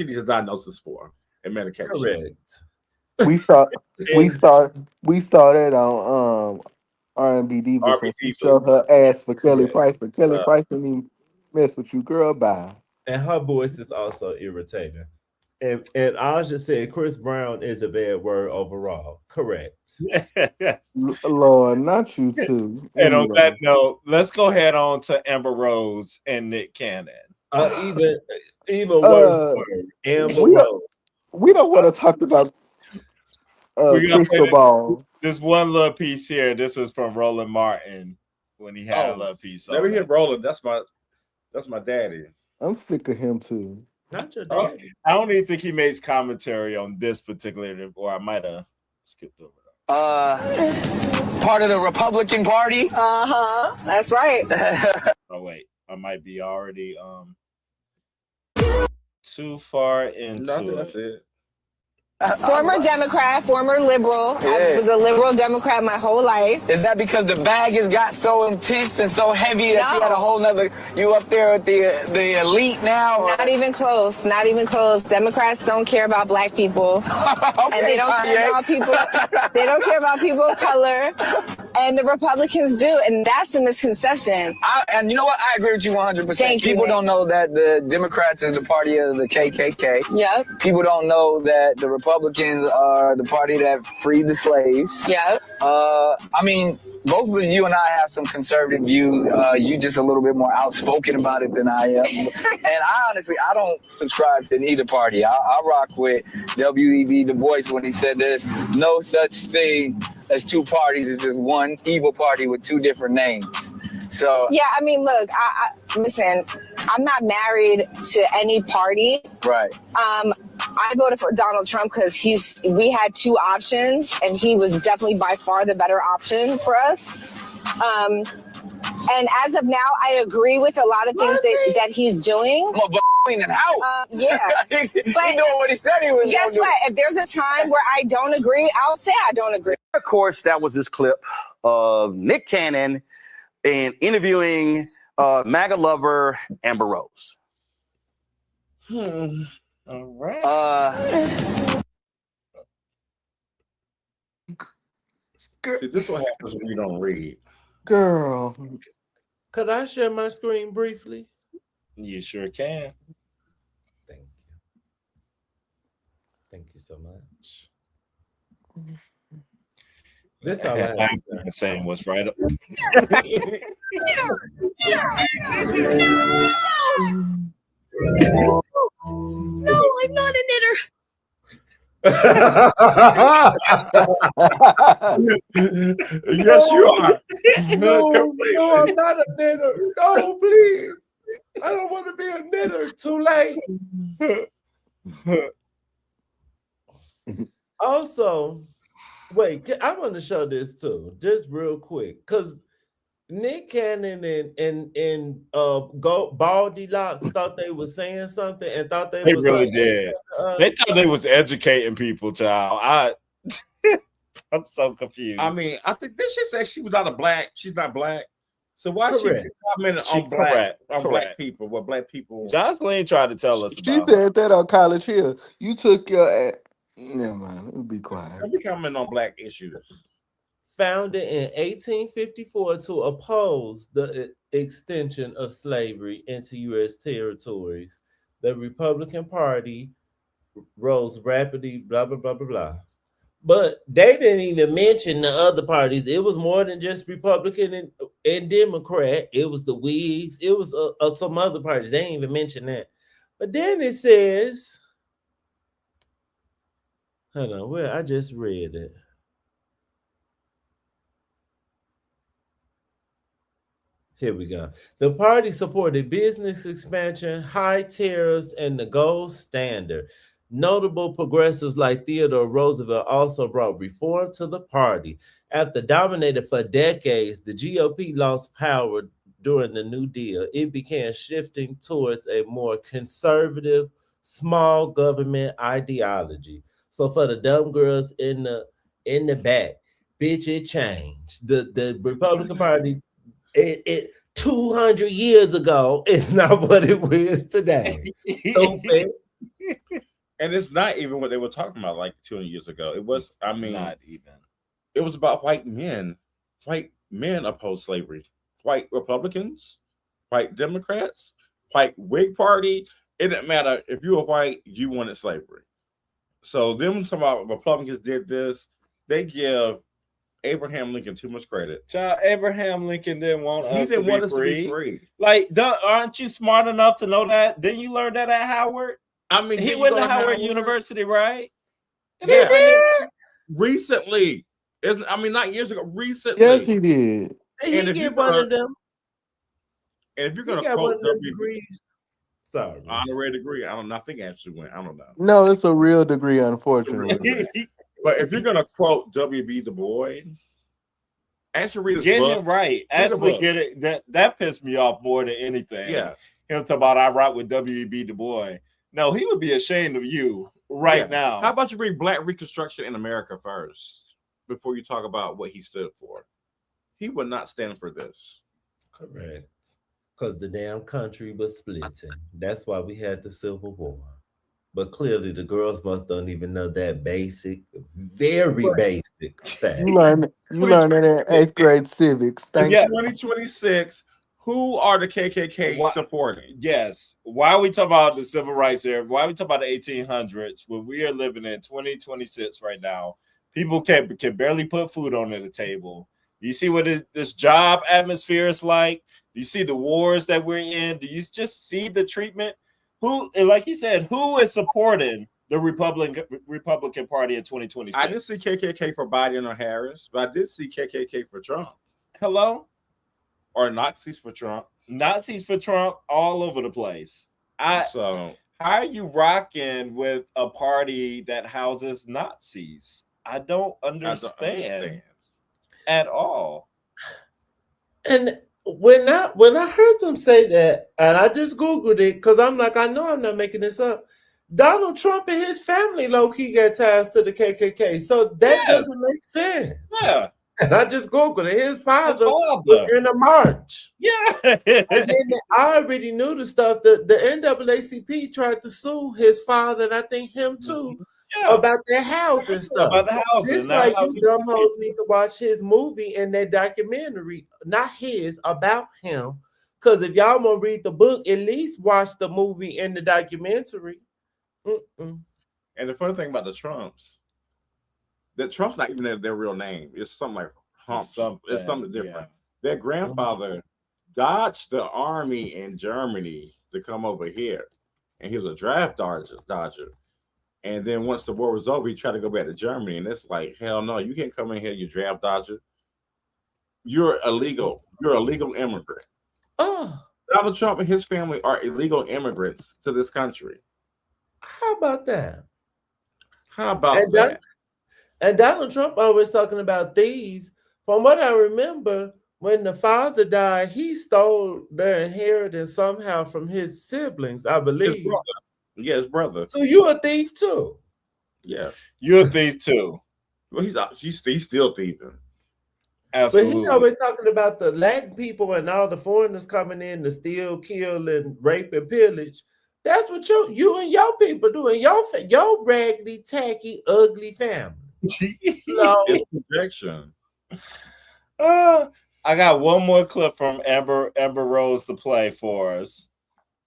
needs a diagnosis for and medication. Correct. We saw that on R&B Divas when she showed her ass for Kelly Price, but Kelly Price didn't even mess with you, girl. Bye. And her voice is also irritating. And I just said Chris Brown is a bad word overall. Correct. Lord, not you too. And on that note, let's go head on to Amber Rose and Nick Cannon. Even worse word, Amber Rose. We don't want to talk about crystal ball. This one little piece here. This is from Roland Martin when he had a little piece. Never hear Roland. That's my daddy. I'm sick of him too. Not your daddy. I don't even think he makes commentary on this particular, or I might have skipped over that. Part of the Republican Party. That's right. Oh wait, I might be already too far into That's it. Former Democrat, former liberal. I was a liberal Democrat my whole life. Is that because the bag has got so intense and so heavy that you had a whole nother, you up there with the elite now? Not even close, not even close. Democrats don't care about black people. Okay, and they don't care about people, they don't care about people of color. And the Republicans do, and that's the misconception. And you know what? I agree with you 100%. Thank you, People man. don't know that the Democrats is the party of the KKK. Yep. People don't know that the Republicans are the party that freed the slaves. Yep. I mean, both of you and I have some conservative views. You just a little bit more outspoken about it than I am. And I don't subscribe to neither party. I rock with W.E.B. Du Bois when he said there's no such thing as two parties. It's just one evil party with two different names. So yeah, I mean, look, I listen, I'm not married to any party. Right. I voted for Donald Trump because we had two options, and he was definitely by far the better option for us. And as of now, I agree with a lot of things that he's doing. Cleaning house. Yeah. He doing what he said he was going to do. Guess what? If there's a time where I don't agree, I'll say I don't agree. Of course, that was this clip of Nick Cannon and interviewing MAGA lover Amber Rose. All right. See, this is what happens when you don't read. Girl. Could I share my screen briefly? You sure can. Thank you. Thank you so much. This all I have to say. Saying what's right up. No, I'm not a knitter. Yes, you are. No, I'm not a knitter. No, please. I don't want to be a knitter. Too late. Also, wait, I want to show this too, just real quick, because Nick Cannon and Baldy Locks thought they were saying something and thought they was really like, did. They thought they was educating people, child. I'm so confused. I mean, I think this shit says she was not a black. She's not black. So why she commenting on black people? What black people? Jocelyn tried to tell us. She said that on College Hill. You took your. Never mind. Let me be quiet. Don't be commenting on black issues. Founded in 1854 to oppose the extension of slavery into U.S. territories, the Republican Party rose rapidly, blah, blah, blah, blah, blah. But they didn't even mention the other parties. It was more than just Republican and Democrat. It was the Whigs. It was some other parties. They didn't even mention that. But then it says, hold on, where I just read it. Here we go. The party supported business expansion, high tariffs, and the gold standard. Notable progressives like Theodore Roosevelt also brought reform to the party. After dominating for decades, the GOP lost power during the New Deal. It began shifting towards a more conservative, small government ideology. So for the dumb girls in the back, bitch, it changed. The Republican Party, it 200 years ago is not what it is today. Stupid. And it's not even what they were talking about like 200 years ago. It was, I mean, not even. It was about white men. White men opposed slavery. White Republicans, white Democrats, white Whig Party. It didn't matter if you were white, you wanted slavery. So them talking about Republicans did this. They give Abraham Lincoln too much credit. Child, Abraham Lincoln didn't want us to be free. Like, aren't you smart enough to know that? Didn't you learn that at Howard? I mean, he went to Howard University, right? Yeah. Recently. I mean, not years ago. Recently. Yes, he did. And if get one of them. And if you're going to quote WB, sorry, honorary degree. I think actually went. I don't know. No, it's a real degree, unfortunately. But if you're going to quote W.B. Du Bois, actually read his get book. Him right. Actually get it. That pissed me off more than anything. Yeah. Him talking about I rock with W.B. Du Bois. No, he would be ashamed of you now. How about you read Black Reconstruction in America first before you talk about what he stood for? He would not stand for this. Correct. Because the damn country was splitting. That's why we had the Civil War. But clearly the girls don't even know that basic, very basic fact. You learn it in 8th grade civics. Thank you. 2026. Who are the KKK supporting? Yes. Why are we talking about the civil rights era? Why are we talking about the 1800s when we are living in 2026 right now? People can barely put food on the table. You see what this job atmosphere is like? Do you see the wars that we're in? Do you just see the treatment? Who, like you said, who is supporting the Republican Party in 2026? I didn't see KKK for Biden or Harris, but I did see KKK for Trump. Hello? Or Nazis for Trump. Nazis for Trump all over the place. How are you rocking with a party that houses Nazis? I don't understand at all. And when I heard them say that, and I just Googled it because I'm like, I know I'm not making this up. Donald Trump and his family low-key got ties to the KKK. So that doesn't make sense. Yeah. And I just Googled it. His father father. was in a march. Yeah. And then I already knew the stuff that the NAACP tried to sue his father, and I think him too, about their house and stuff. About the house. This why you dumb hoes need to watch his movie and that documentary, not his, about him. Because if y'all want to read the book, at least watch the movie and the documentary. And the funny thing about the Trumps, that Trump's not even their real name. It's something like Hump. It's something different. Yeah. Their grandfather dodged the army in Germany to come over here, and he was a draft dodger. And then once the war was over, he tried to go back to Germany, and it's like, hell no, you can't come in here, you draft dodger. You're illegal. You're a legal immigrant. Oh, Donald Trump and his family are illegal immigrants to this country. How about that? How about that? And Donald Trump always talking about thieves. From what I remember, when the father died, he stole their inheritance somehow from his siblings, I believe. His brother. Yeah, his brother. So you a thief too? Yeah, you're a thief too. Well, he's still thieving. Absolutely. But he's always talking about the Latin people and all the foreigners coming in to steal, kill, and rape and pillage. That's what you and your people doing. Your raggedy, tacky, ugly family. So, it's projection. I got one more clip from Amber Rose to play for us.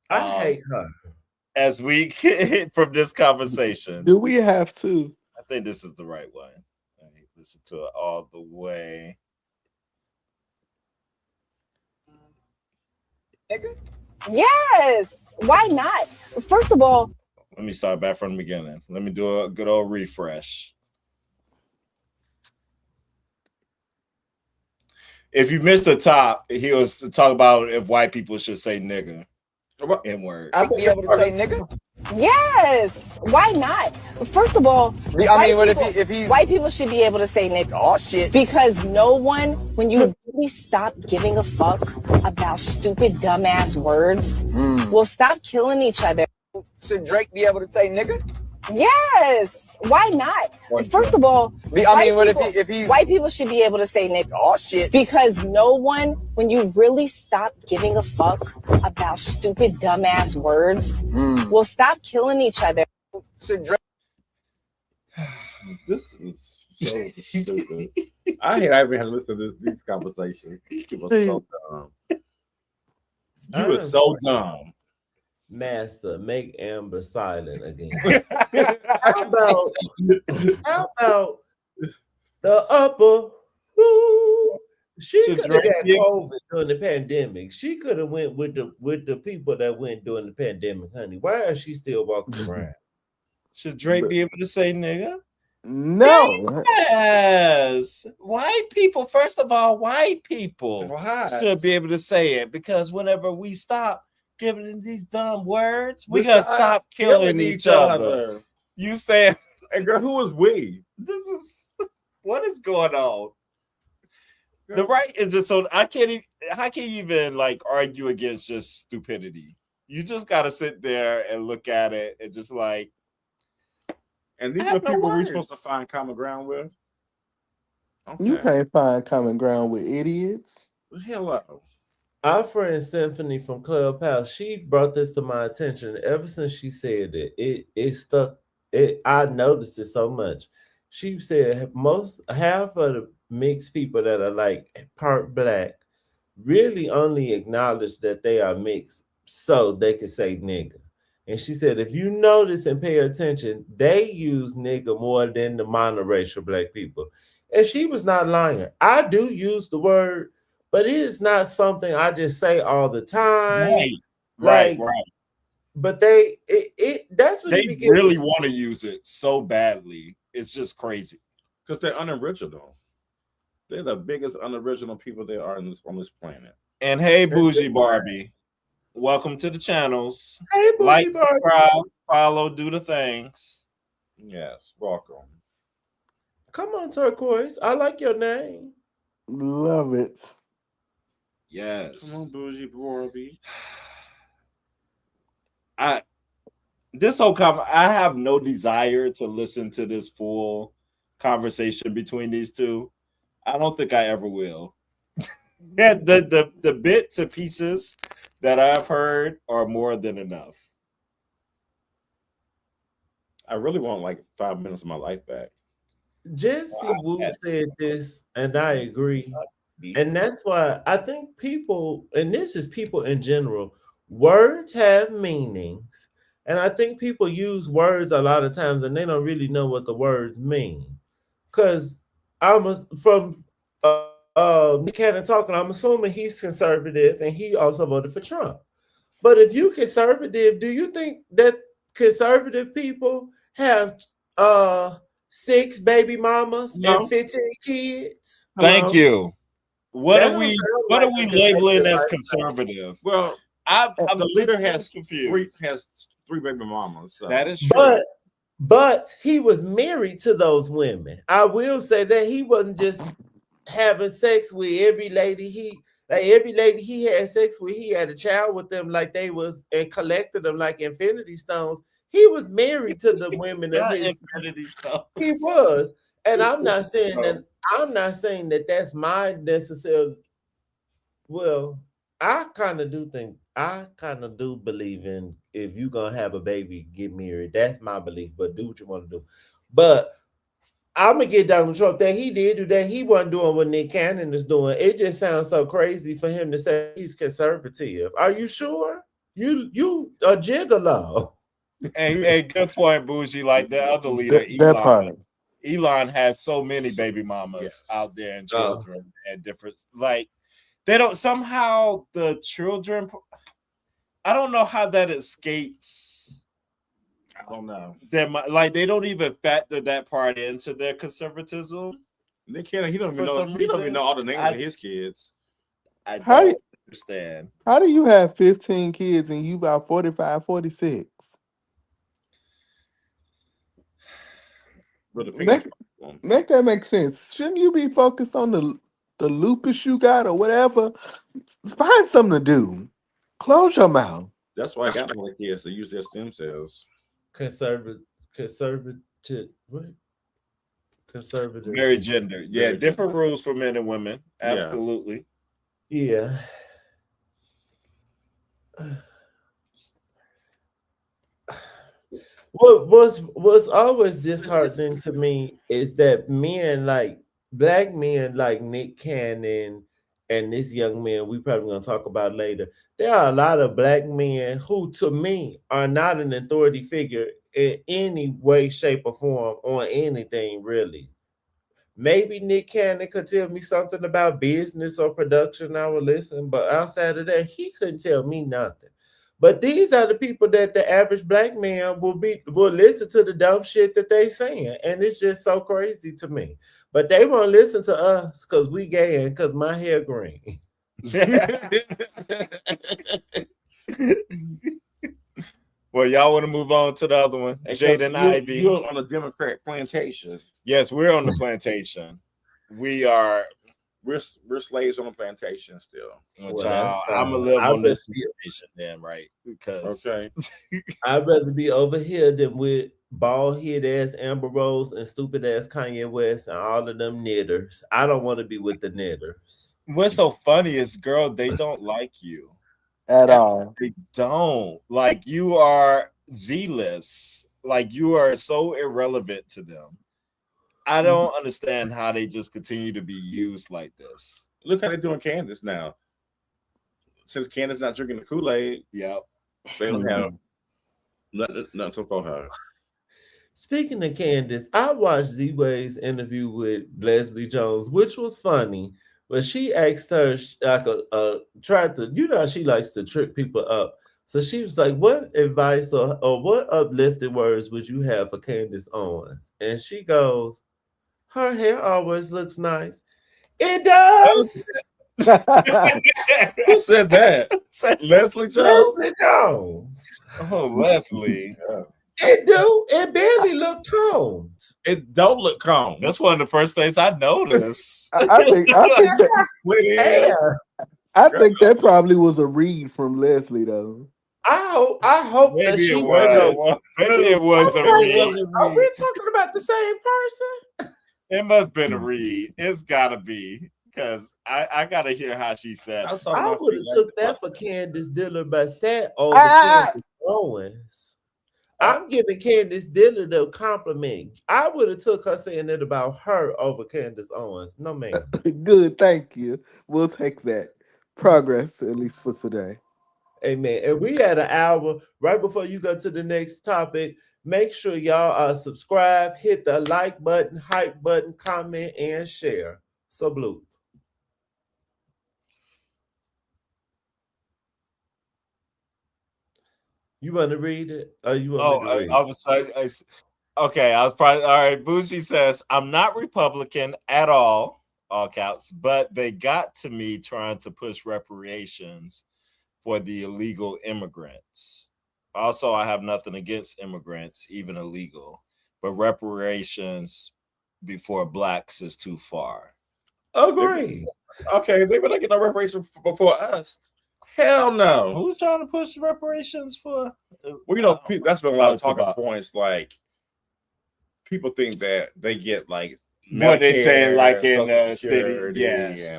I hate her. As we get from this conversation. Do we have to? I think this is the right one. Let me listen to it all the way. Yes. Why not? First of all, let me start back from the beginning. Let me do a good old refresh. If you missed the top, he was talking about if white people should say nigga. N-word. I be able to say nigga? yes. Why not? First of all, white people should be able to say nigga. Oh shit. Because no one, when you really stop giving a fuck about stupid, dumbass words, will stop killing each other. Should Drake be able to say nigga? Yes. Why not? First of all, white people should be able to say nigga. Oh shit. Because no one, when you really stop giving a fuck about stupid, dumbass words, will stop killing each other. Should Drake... This is so stupid. I hate I even had to listen to these conversations. People are so dumb. You are so dumb. Master, make Amber silent again. How about the upper? She could have got COVID during the pandemic. She could have went with the people that went during the pandemic, honey. Why is she still walking around? Should Drake be able to say nigga? No. Yes. White people, first of all, white people should be able to say it, because whenever we stop giving them these dumb words, we gotta stop killing each other. You stand, and girl, who is we? This is what is going on. Girl. The right is just so I can't even like argue against just stupidity. You just gotta sit there and look at it and just like. And these are people we're supposed to find common ground with. Okay. You can't find common ground with idiots. Hello. Our friend Symphony from Clubhouse, she brought this to my attention. Ever since she said it stuck. I noticed it so much. She said half of the mixed people that are like part black really only acknowledge that they are mixed so they can say nigga. And she said, if you notice and pay attention, they use nigga more than the monoracial black people. And she was not lying. I do use the word, but it is not something I just say all the time. Right. But that's what they really want to use it so badly. It's just crazy. Because they're unoriginal. They're the biggest unoriginal people there are on this planet. And hey, Bougie Barbie. Welcome to the channels. Hey, like, subscribe, follow, do the things. Yes, welcome. Come on, Turquoise. I like your name. Love it. Yes. Come on, Bougie Barbie. I have no desire to listen to this full conversation between these two. I don't think I ever will. Yeah, the bits and pieces that I've heard are more than enough. I really want like 5 minutes of my life back. Jesse Wu said this, and I agree. And that's why I think people, and this is people in general, words have meanings. And I think people use words a lot of times and they don't really know what the words mean. Because from Nick Cannon talking, I'm assuming he's conservative and he also voted for Trump. But if you conservative, do you think that conservative people have 6 baby mamas and 15 kids? Thank you. What That are we don't what sound are we like a labeling as conservative conservative? Well, I'm the leader has confused. three baby mamas. So. That is true. But he was married to those women. I will say that he wasn't just having sex with every lady he had sex with, he had a child with them like they was and collected them like infinity stones. He was married to the women of Not his infinity stones. He was. And I'm not saying that that's my necessary. Well, I kind of do believe in if you're gonna have a baby, get married. That's my belief, but do what you want to do. But I'm gonna get Donald Trump that he did do that. He wasn't doing what Nick Cannon is doing. It just sounds so crazy for him to say he's conservative. Are you sure? You a gigolo. And good point, Bougie. Like the other leader, That part. Elon has so many baby mamas out there and children and different, like they don't somehow the children. I don't know how that escapes. I don't know. Like they don't even factor that part into their conservatism. Nick Cannon, he don't even know all the names of his kids. I don't understand. How do you have 15 kids and you about 45, 46? Make that make sense. Shouldn't you be focused on the lupus you got or whatever? Find something to do. Close your mouth. That's why I got more kids to use their stem cells. Conservative. Very gender. Yeah, Very different rules for men and women. Absolutely. Yeah. What's always disheartening to me is that men like black men like Nick Cannon and this young man we probably gonna talk about later. There are a lot of black men who, to me, are not an authority figure in any way, shape, or form on anything really. Maybe Nick Cannon could tell me something about business or production. I would listen, but outside of that, he couldn't tell me nothing. But these are the people that the average black man will listen to the dumb shit that they saying, and it's just so crazy to me. But they won't listen to us because we gay and because my hair green. Well, y'all want to move on to the other one, Jaden Ivey. You're on a Democrat plantation. Yes, we're on the plantation. We're slaves on the plantation still. I'm gonna live on this plantation then, right? Because I'd rather be over here than with bald head ass Amber Rose and stupid ass Kanye West and all of them knitters. I don't want to be with the knitters. What's so funny is, girl, they don't like you at all. They don't. Like, you are Z-list. Like, you are so irrelevant to them. I don't understand how they just continue to be used like this. Look how they're doing Candace now. Since Candace not drinking the Kool-Aid, they don't have nothing for her. Speaking of Candace, I watched Z-Way's interview with Leslie Jones, which was funny. But she asked her, like, tried to, she likes to trip people up. So she was like, what advice or what uplifting words would you have for Candace Owens? And she goes, her hair always looks nice. It does. Who said that? Leslie Jones. Leslie Jones. Oh, Leslie. It do. It barely look combed. It don't look combed. That's one of the first things I noticed. I think that probably was a read from Leslie though. I hope maybe that she was. Maybe it was a read. Are we talking about the same person? It must have been a read. It's gotta be because I gotta hear how she said. I saw I my would have feet took that for Candace Dillard by Sat over Candace Owens. I'm giving Candace Dillard a compliment. I would have took her saying it about her over Candace Owens. No, man. Good, thank you. We'll take that. Progress, at least for today. Amen. And we had an hour right before you go to the next topic. Make sure y'all subscribe, hit the like button, hype button, comment, and share. So Blue. You want to read it? Or you want me to read it? I was like, okay, I was probably all right. Bougie says, I'm not Republican at all caps, but they got to me trying to push reparations for the illegal immigrants. Also, I have nothing against immigrants, even illegal, but reparations before blacks is too far. Agree. Okay, they were not getting no reparations before us. Hell no. Who's trying to push reparations for? Well, you know, that's been a lot of talking points. Like, people think that they get like what they say, like in the city,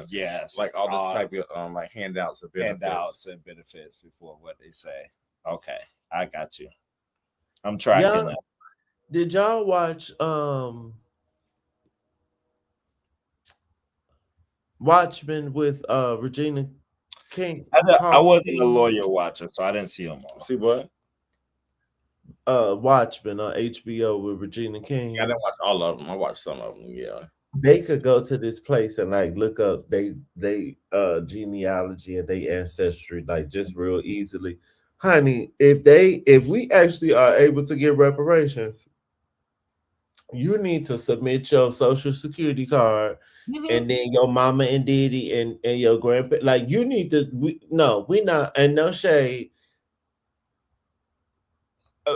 yes, like all this type of like handouts and benefits before what they say. Okay, I got you. I'm tracking that. Did y'all watch Watchmen with Regina King? I wasn't a lawyer watcher, so I didn't see them all. See what? Watchmen on HBO with Regina King. Yeah, I didn't watch all of them. I watched some of them. Yeah, they could go to this place and like look up they genealogy and their ancestry like just real easily. Honey, if we actually are able to get reparations, you need to submit your social security card and then your mama and daddy and your grandpa. Like you need to. We not, and no shade.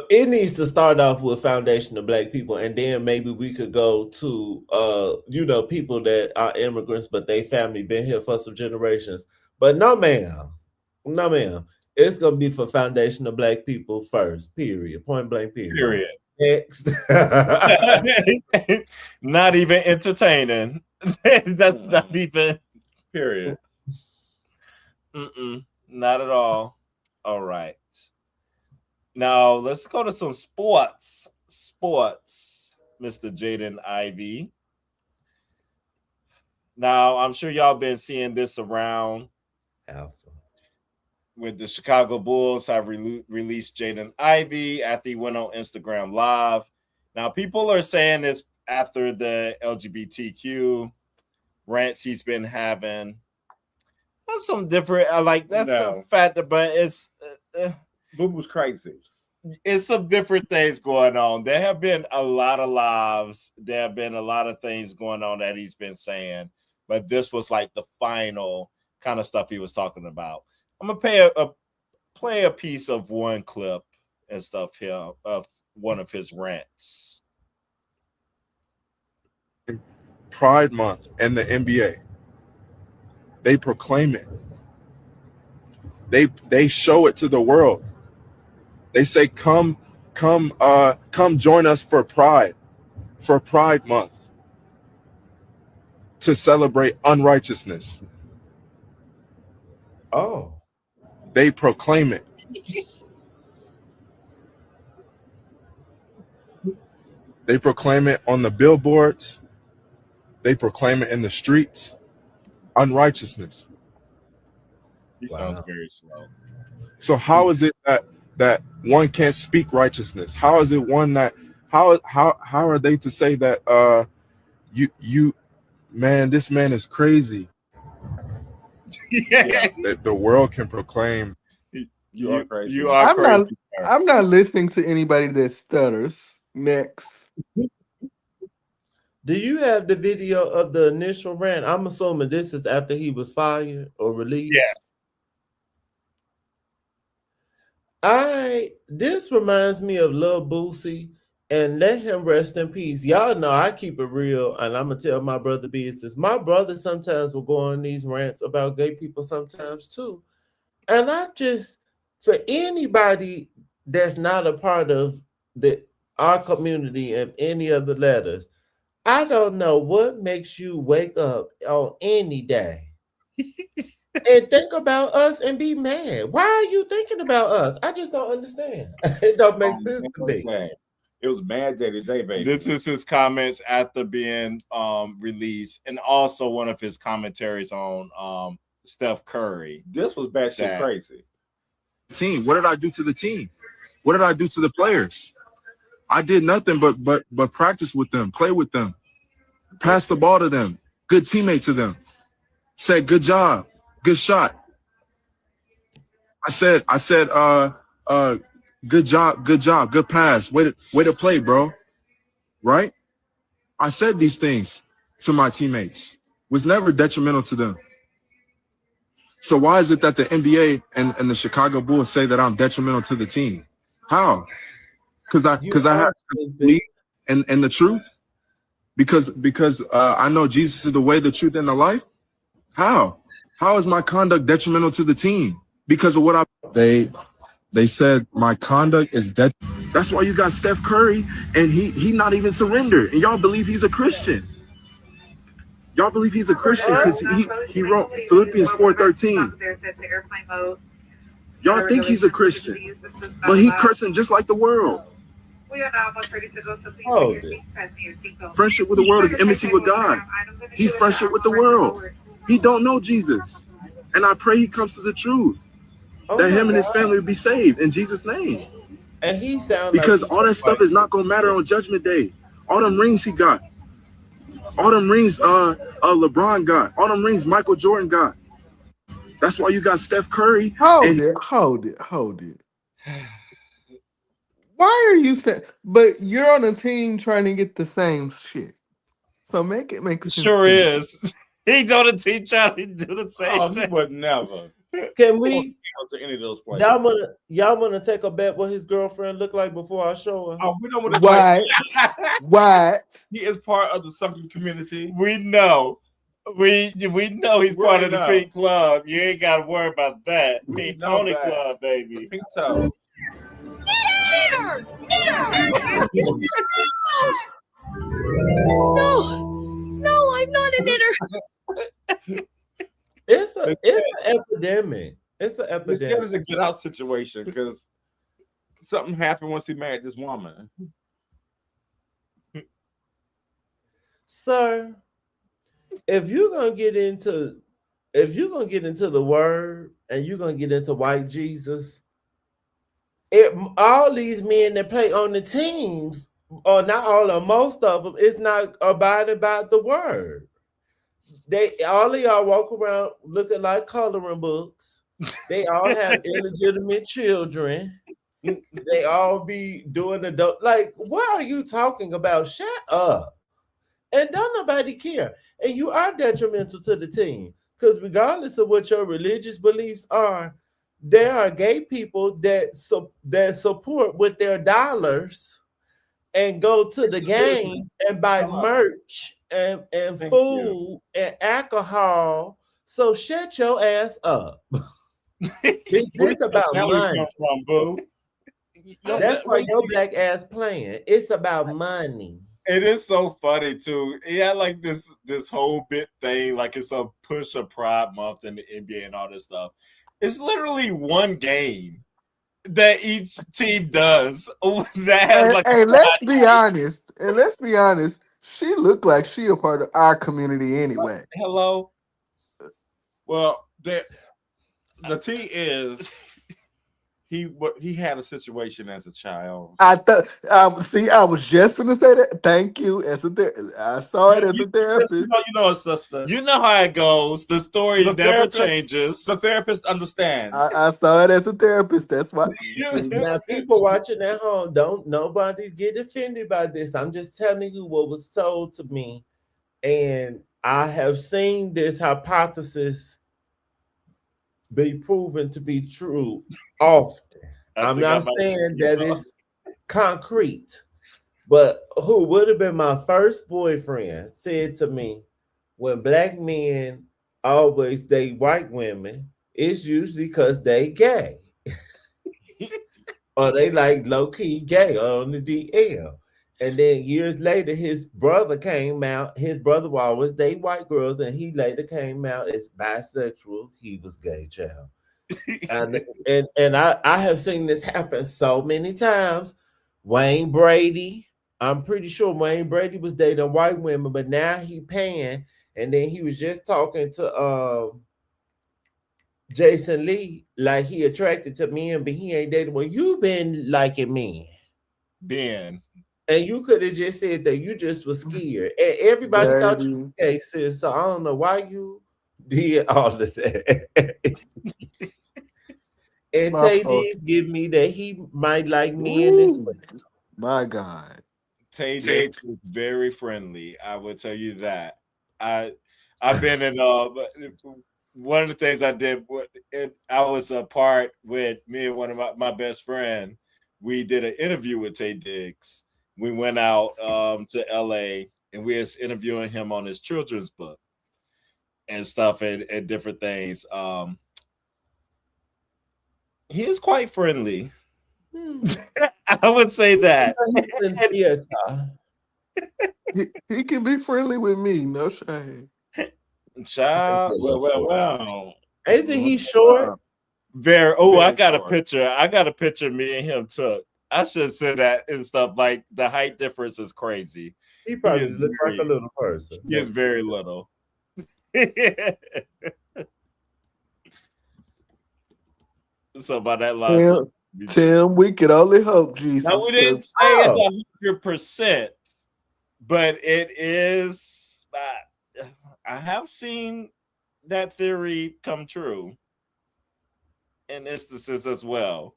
It needs to start off with foundation of Black people, and then maybe we could go to people that are immigrants, but they family been here for some generations. But no, ma'am. It's gonna be for foundation of Black people first. Period. Point blank. Period. Next. Not even entertaining. That's not even. Period. Not at all. All right. Now let's go to some sports. Mr. Jaden Ivey. Now I'm sure y'all been seeing this around. Alpha. With the Chicago Bulls have released Jaden Ivey after he went on Instagram Live. Now people are saying this after the LGBTQ rants he's been having. That's some different. That's a factor, but it's Boo Boo's crazy. It's some different things going on. There have been a lot of lives. There have been a lot of things going on that he's been saying, but this was like the final kind of stuff he was talking about. I'm gonna play a piece of one clip and stuff here of one of his rants. Pride Month and the NBA, they proclaim it. They show it to the world. They say, come join us for Pride Month to celebrate unrighteousness. Oh. They proclaim it. They proclaim it on the billboards. They proclaim it in the streets. Unrighteousness. He sounds very slow. So how is it that one can't speak righteousness? How is it one that how are they to say that you man, this man is crazy? That the world can proclaim you are crazy. You are crazy. I'm not listening to anybody that stutters. Next. Do you have the video of the initial rant? I'm assuming this is after he was fired or released. Yes. This reminds me of Lil Boosie, and let him rest in peace. Y'all know I keep it real, and I'm gonna tell my brother business. My brother sometimes will go on these rants about gay people sometimes too. And I just, for anybody that's not a part of our community and any of the letters, I don't know what makes you wake up on any day and think about us and be mad. Why are you thinking about us? I just don't understand. It don't make sense to me. It was Mad Day today, baby. This is his comments after being released, and also one of his commentaries on Steph Curry. This was batshit crazy. Team, what did I do to the team? What did I do to the players? I did nothing but practice with them, play with them, pass the ball to them, good teammate to them. Said good job, good shot. I said, good job, good pass. Way to play, bro. Right? I said these things to my teammates. Was never detrimental to them. So why is it that the NBA and the Chicago Bulls say that I'm detrimental to the team? How? Because I have to believe in the truth. Because I know Jesus is the way, the truth, and the life. How? How is my conduct detrimental to the team? Because of what they said my conduct is dead. That's why you got Steph Curry and he not even surrendered. And y'all believe he's a Christian. Y'all believe he's a Christian because he wrote Philippians 4:13. Y'all think he's a Christian, but he cursing just like the world. Friendship with the world is enmity with God. He's friendship with the world. He don't know Jesus. And I pray he comes to the truth. That him and his family will be saved in Jesus' name. And he sounds because all that stuff is not gonna matter on Judgment Day. All them rings he got, all them rings LeBron got, all them rings Michael Jordan got. That's why you got Steph Curry. Hold it. Why are you saying? But you're on a team trying to get the same shit. So make sense. Sure is. He's on a team trying to do the same thing. He would never. Can we to any of those players? Y'all wanna take a bet what his girlfriend looked like before I show her? Oh, we know what What? He is part of the something community. We know. We know he's part of the Pink Club. You ain't got to worry about that. Pink Pony Club, baby. Pink toe. No, I'm not a knitter. It's an epidemic. It's an epidemic. It was a get out situation because something happened once he married this woman. Sir, if you're gonna get into the word and you're gonna get into white Jesus, all these men that play on the teams, or not all or most of them, it's not abiding by the word. All of y'all walk around looking like coloring books. They all have illegitimate children. They all be doing like, what are you talking about? Shut up. And don't nobody care. And you are detrimental to the team. Because regardless of what your religious beliefs are, there are gay people that support with their dollars and go to the games and buy merch and food and alcohol. So shut your ass up. It's about money. That's why your black ass playing. It's about money. It is so funny too. He had like this whole bit thing, like it's a push of Pride Month in the NBA and all this stuff. It's literally one game that each team does. That has hey, let's be honest. And let's be honest. She looked like she a part of our community anyway. Hello. Well, the T is he had a situation as a child. I thought. I was just gonna say that. Thank you. I saw it as a therapist. You know, sister. You know how it goes. The story never changes. The therapist understands. I saw it as a therapist. That's why. Now, people watching at home, don't nobody get offended by this. I'm just telling you what was told to me, and I have seen this hypothesis be proven to be true often. I'm not saying that it's concrete, but who would have been my first boyfriend said to me, when black men always date white women, it's usually because they gay. Or they like low-key gay on the DL. And then years later, his brother came out. His brother will always date white girls, and he later came out as bisexual. He was gay, child. And I have seen this happen so many times. Wayne Brady, I'm pretty sure Wayne Brady was dating white women, but now he paying. And then he was just talking to Jason Lee, like he attracted to men, but he ain't dating. Well, you been liking men. Ben. And you could have just said that you just was scared. And everybody thought you were gay, sis. So I don't know why you did all of that. And Tay did give me that he might like men as well. My God. Tay is very friendly. I will tell you that. I've been in one of the things I did, I was a part with me and one of my best friend. We did an interview with Tay Diggs. We went out to LA and we was interviewing him on his children's book and stuff and different things. He is quite friendly. I would say that. He can be friendly with me, no shame. Child, well. Isn't he short? Very. Oh, Very I got short. a picture. I got a picture me and him took. I should say that and stuff. Like the height difference is crazy. He probably looks like a little person. He is very little. So by that logic, Tim, we could only hope, Jesus. now we didn't say it's 100%, but it is. I have seen that theory come true in instances as well.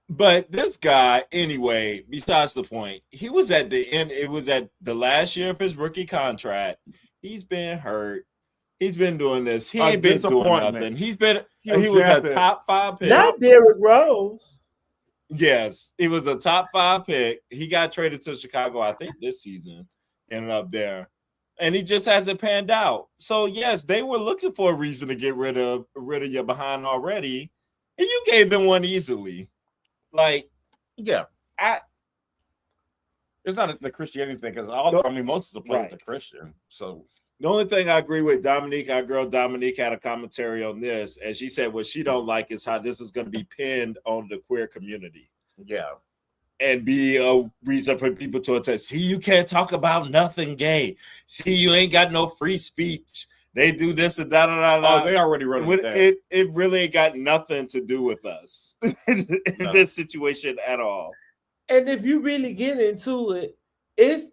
But this guy, anyway, besides the point, he was at the end. It was at the last year of his rookie contract. He's been hurt. He's been doing this. He ain't been doing nothing. He was a top 5 pick. Not Derrick Rose. Yes, he was a top 5 pick. He got traded to Chicago, I think, this season. Ended up there. And he just hasn't panned out. So, yes, they were looking for a reason to get rid of your behind already. And you gave them one easily. Like, yeah. It's not the Christianity thing, because most of the players are Christian. So the only thing I agree with Dominique, our girl Dominique, had a commentary on this, and she said what she don't like is how this is going to be pinned on the queer community. Yeah. And be a reason for people to attend. See, you can't talk about nothing gay. See, you ain't got no free speech. They do this and that. Oh, they already running that. It really ain't got nothing to do with us in this situation at all. And if you really get into it, it's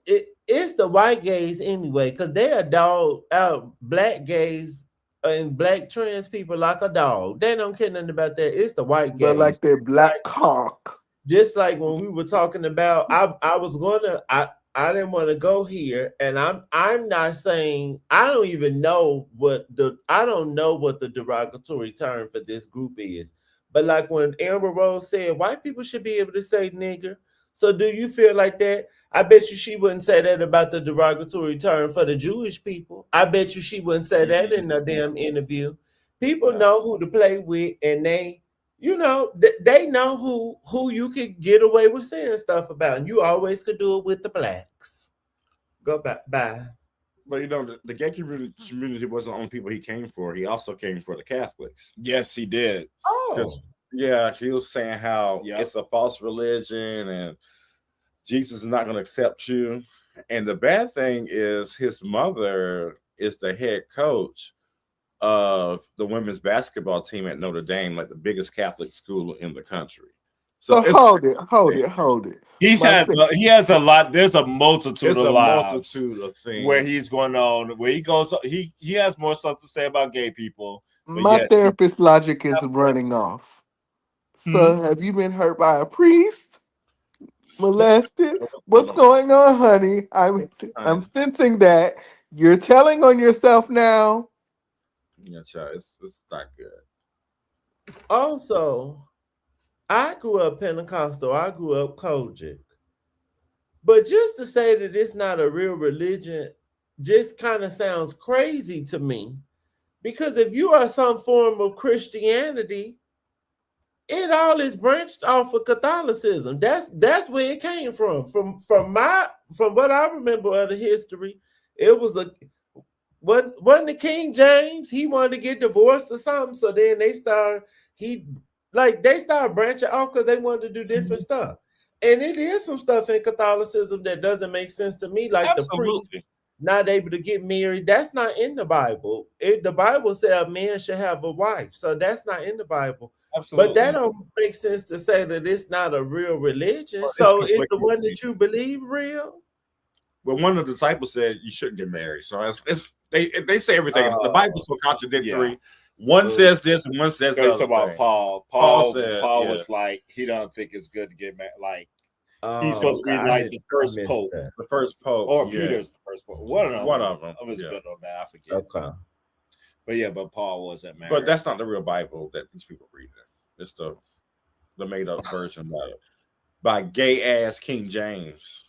the white gays anyway, because they are dog out black gays and black trans people like a dog. They don't care nothing about that. It's the white gays. But like their black cock. Just like when we were talking about, I didn't want to go here, and I'm not saying I don't even know what the derogatory term for this group is. But like when Amber Rose said, white people should be able to say nigger. So do you feel like that? I bet you she wouldn't say that about the derogatory term for the Jewish people. I bet you she wouldn't say that in a damn interview. People know who to play with, and they know who you could get away with saying stuff about. And you always could do it with the blacks. Go back. Bye. But the gay community wasn't the only people he came for. He also came for the Catholics. Yes, he did. Oh. Yeah, he was saying how it's a false religion and Jesus is not going to accept you. And the bad thing is his mother is the head coach of the women's basketball team at Notre Dame, like the biggest Catholic school in the country. So hold it. He has a lot. There's a multitude of things where he's going on. Where he goes, he has more stuff to say about gay people. My therapist's logic is running off. So have you been hurt by a priest? Molested? What's going on, honey? I'm sensing that you're telling on yourself now. Yeah, child, it's not good. Also, I grew up Pentecostal. I grew up Kojic. But just to say that it's not a real religion just kind of sounds crazy to me. Because if you are some form of Christianity, it all is branched off of Catholicism. That's where it came from. From what I remember of the history, it was wasn't the King James, he wanted to get divorced or something. So then they started branching off because they wanted to do different stuff. And it is some stuff in Catholicism that doesn't make sense to me, like the priest not able to get married. That's not in the Bible. The Bible said a man should have a wife, so that's not in the Bible. Absolutely. But that don't make sense to say that it's not a real religion. Well, so is the one that you believe real? Well, one of the disciples said you shouldn't get married. So they say everything. The Bible's so contradictory. Yeah. One says this and one says that. About Paul. Paul was like, he don't think it's good to get married. Like, he's supposed to be like the first pope. The first pope. Or Peter's the first pope. One of them. I was good on that. I forget. Okay. But Paul wasn't married. But that's not the real Bible that these people read. It's the made-up version by gay-ass King James.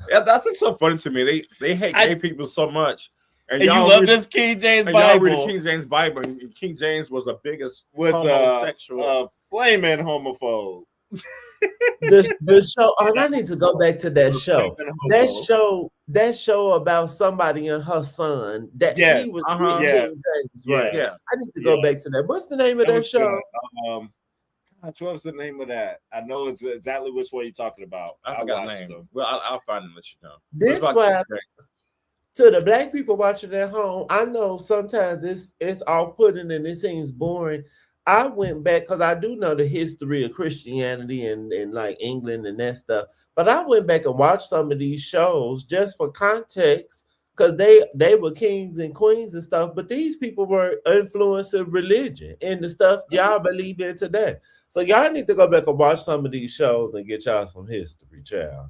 Yeah, that's so funny to me. They hate gay people so much. And y'all love this King James Bible. Y'all read the King James Bible, and King James was the biggest homosexual, flaming homophobe. the show. Oh, I need to go back to that show. That show about somebody and her son. That he was. James, right? Yeah. I need to go back to that. What's the name of that show? What was the name of that? I know it's exactly which one you're talking about. I forgot the name. Well, I'll find it and let you know. This why. To the black people watching at home, I know sometimes it's off-putting and it seems boring. I went back because I do know the history of Christianity and like England and that stuff. But I went back and watched some of these shows just for context because they were kings and queens and stuff. But these people were influencing religion and the stuff y'all believe in today. So y'all need to go back and watch some of these shows and get y'all some history, child.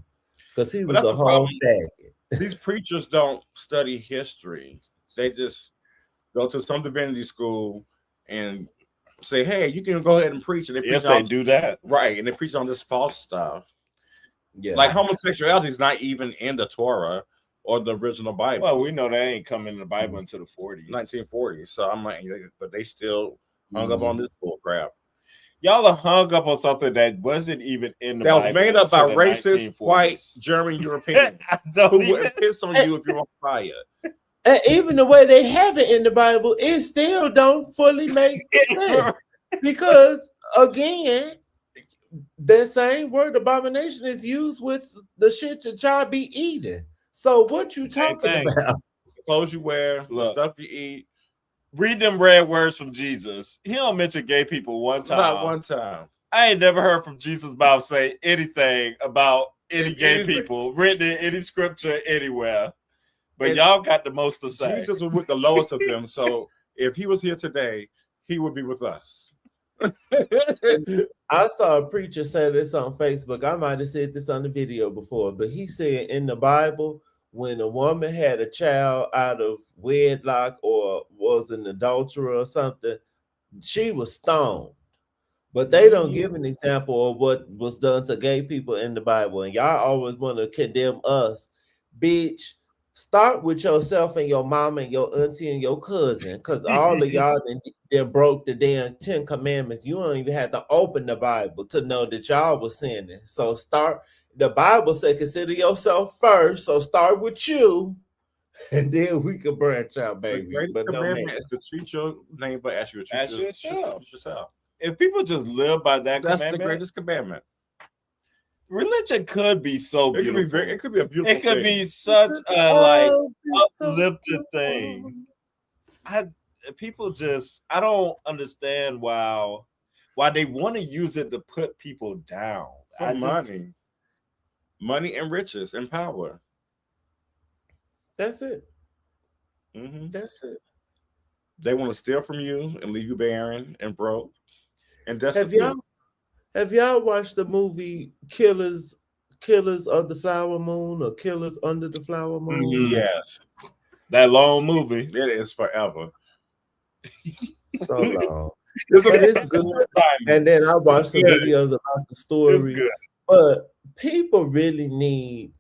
Because he was a whole faggot. These preachers don't study history. They just go to some divinity school and say, hey, you can go ahead and preach. And they do that. Right. And they preach on this false stuff. Yeah. Like homosexuality is not even in the Torah or the original Bible. Well, we know that ain't coming in the Bible until the 1940s. So I'm like, but they still hung up on this bull crap. Y'all are hung up on something that wasn't even in the Bible. That was made up by racist, white, German, Europeans who would piss on you if you're on fire. And even the way they have it in the Bible, it still don't fully make sense. Because, again, that same word abomination is used with the shit that y'all be eating. So what you talking about? The clothes you wear, the stuff you eat. Read them red words from Jesus. He don't mention gay people one time. Not one time. I ain't never heard from Jesus' mouth say anything about any gay people written in any scripture anywhere. But y'all got the most to say. Jesus was with the lowest of them. So if he was here today, he would be with us. I saw a preacher say this on Facebook. I might have said this on the video before, but he said in the Bible, when a woman had a child out of wedlock or was an adulterer or something, she was stoned. But they don't give an example of what was done to gay people in the Bible. And y'all always want to condemn us. Bitch, start with yourself and your mom and your auntie and your cousin, because all of y'all then broke the damn 10 commandments. You don't even have to open the Bible to know that y'all was sinning. So the Bible said consider yourself first. So start with you, and then we can branch out, baby. The commandment is to treat your neighbor as you treat yourself. If people just live by that that's commandment, the greatest commandment. Religion could be so beautiful. It could be a beautiful. It could be such a uplifted thing. People just, I don't understand why they want to use it to put people down. For money and riches and power. That's it. Mm-hmm. That's it. They want to steal from you and leave you barren and broke and destitute. Have y'all watched the movie Killers of the Flower Moon or Killers Under the Flower Moon? Mm-hmm. Yes. That long movie. It is forever. So long. It's good. And then I watched some videos about the story. But people really need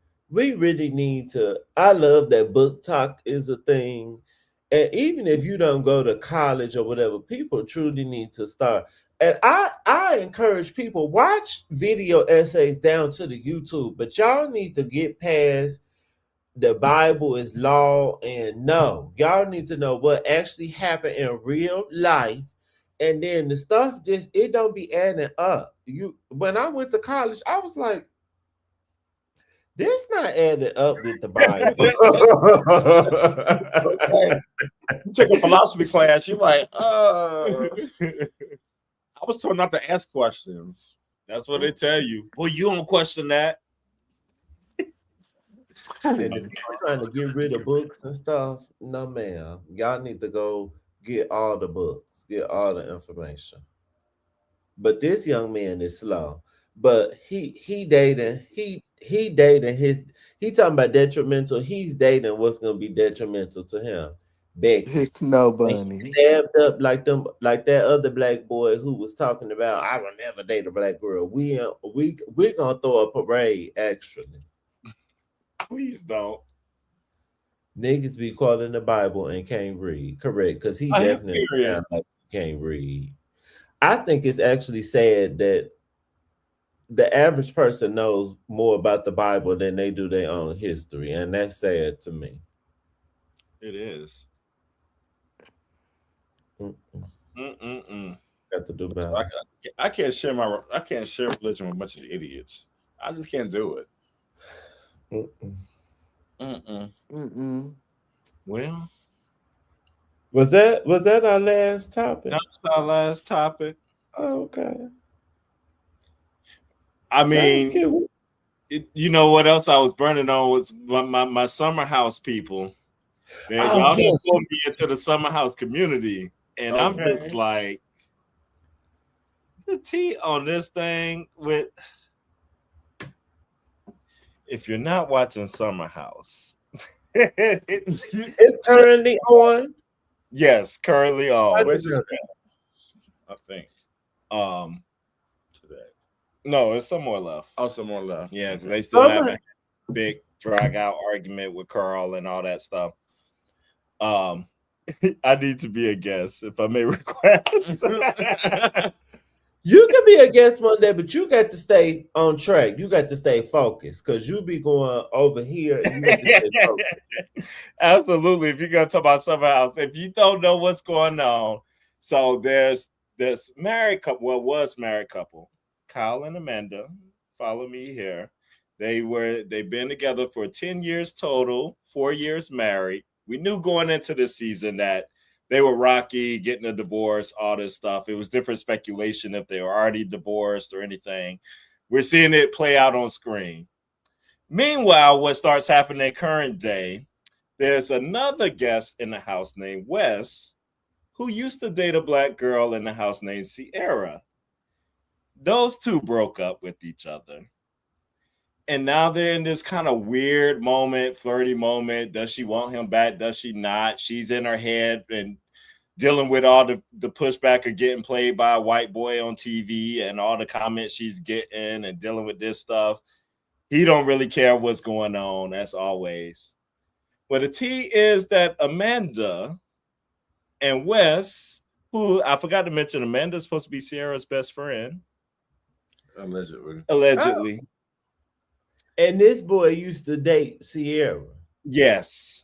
to, I love that book talk is a thing. And even if you don't go to college or whatever, people truly need to start. And I encourage people, watch video essays down to the YouTube, but y'all need to get past the Bible is law and no. Y'all need to know what actually happened in real life. And then the stuff just it don't be adding up. When I went to college, I was like, this not adding up with the Bible. Okay. You took a philosophy class, you're like, I was told not to ask questions. That's what they tell you. Well, you don't question that. And if you're trying to get rid of books and stuff, no ma'am. Y'all need to go get all the books, get all the information. But this young man is slow. But he dating he talking about detrimental. He's dating what's gonna be detrimental to him. Becky. His snow And he bunny. stabbed up like that other black boy who was talking about I will never date a black girl. We gonna throw a parade actually. Please don't. Niggas be quoting the Bible and can't read. Correct, because he definitely sounds like he can't read. I think it's actually sad that the average person knows more about the Bible than they do their own history, and that's sad to me. It is. Got to do better. I can't share religion with a bunch of idiots. I just can't do it. Well, was that our last topic? That's our last topic. Oh, okay. I mean, you know what else I was burning on was my summer house people. Y'all pulled me into the summer house community, and I'm just like, the tea on this thing with. If you're not watching Summer House, it's currently on. Yes, currently on. I think. Today. No, it's some more left. Oh, some more left. Yeah, because they still have a big drag out argument with Carl and all that stuff. I need to be a guest if I may request. You can be a guest one day, but you got to stay on track. You got to stay focused because you be going over here. And you got to stay focused. Absolutely. If you're gonna talk about Summer House, if you don't know what's going on, so there's this married couple. Well, was married couple, Kyle and Amanda. Follow me here. They've been together for 10 years total, 4 years married. We knew going into this season that they were rocky, getting a divorce, all this stuff. It was different speculation if they were already divorced or anything. We're seeing it play out on screen. Meanwhile, what starts happening current day, there's another guest in the house named Wes, who used to date a black girl in the house named Sierra. Those two broke up with each other. And now they're in this kind of weird moment, flirty moment. Does she want him back? Does she not? She's in her head and dealing with all the pushback of getting played by a white boy on TV and all the comments she's getting and dealing with this stuff. He don't really care what's going on, as always. But the tea is that Amanda and Wes, who I forgot to mention, Amanda's supposed to be Sierra's best friend. Allegedly. Oh. And this boy used to date Sierra. Yes.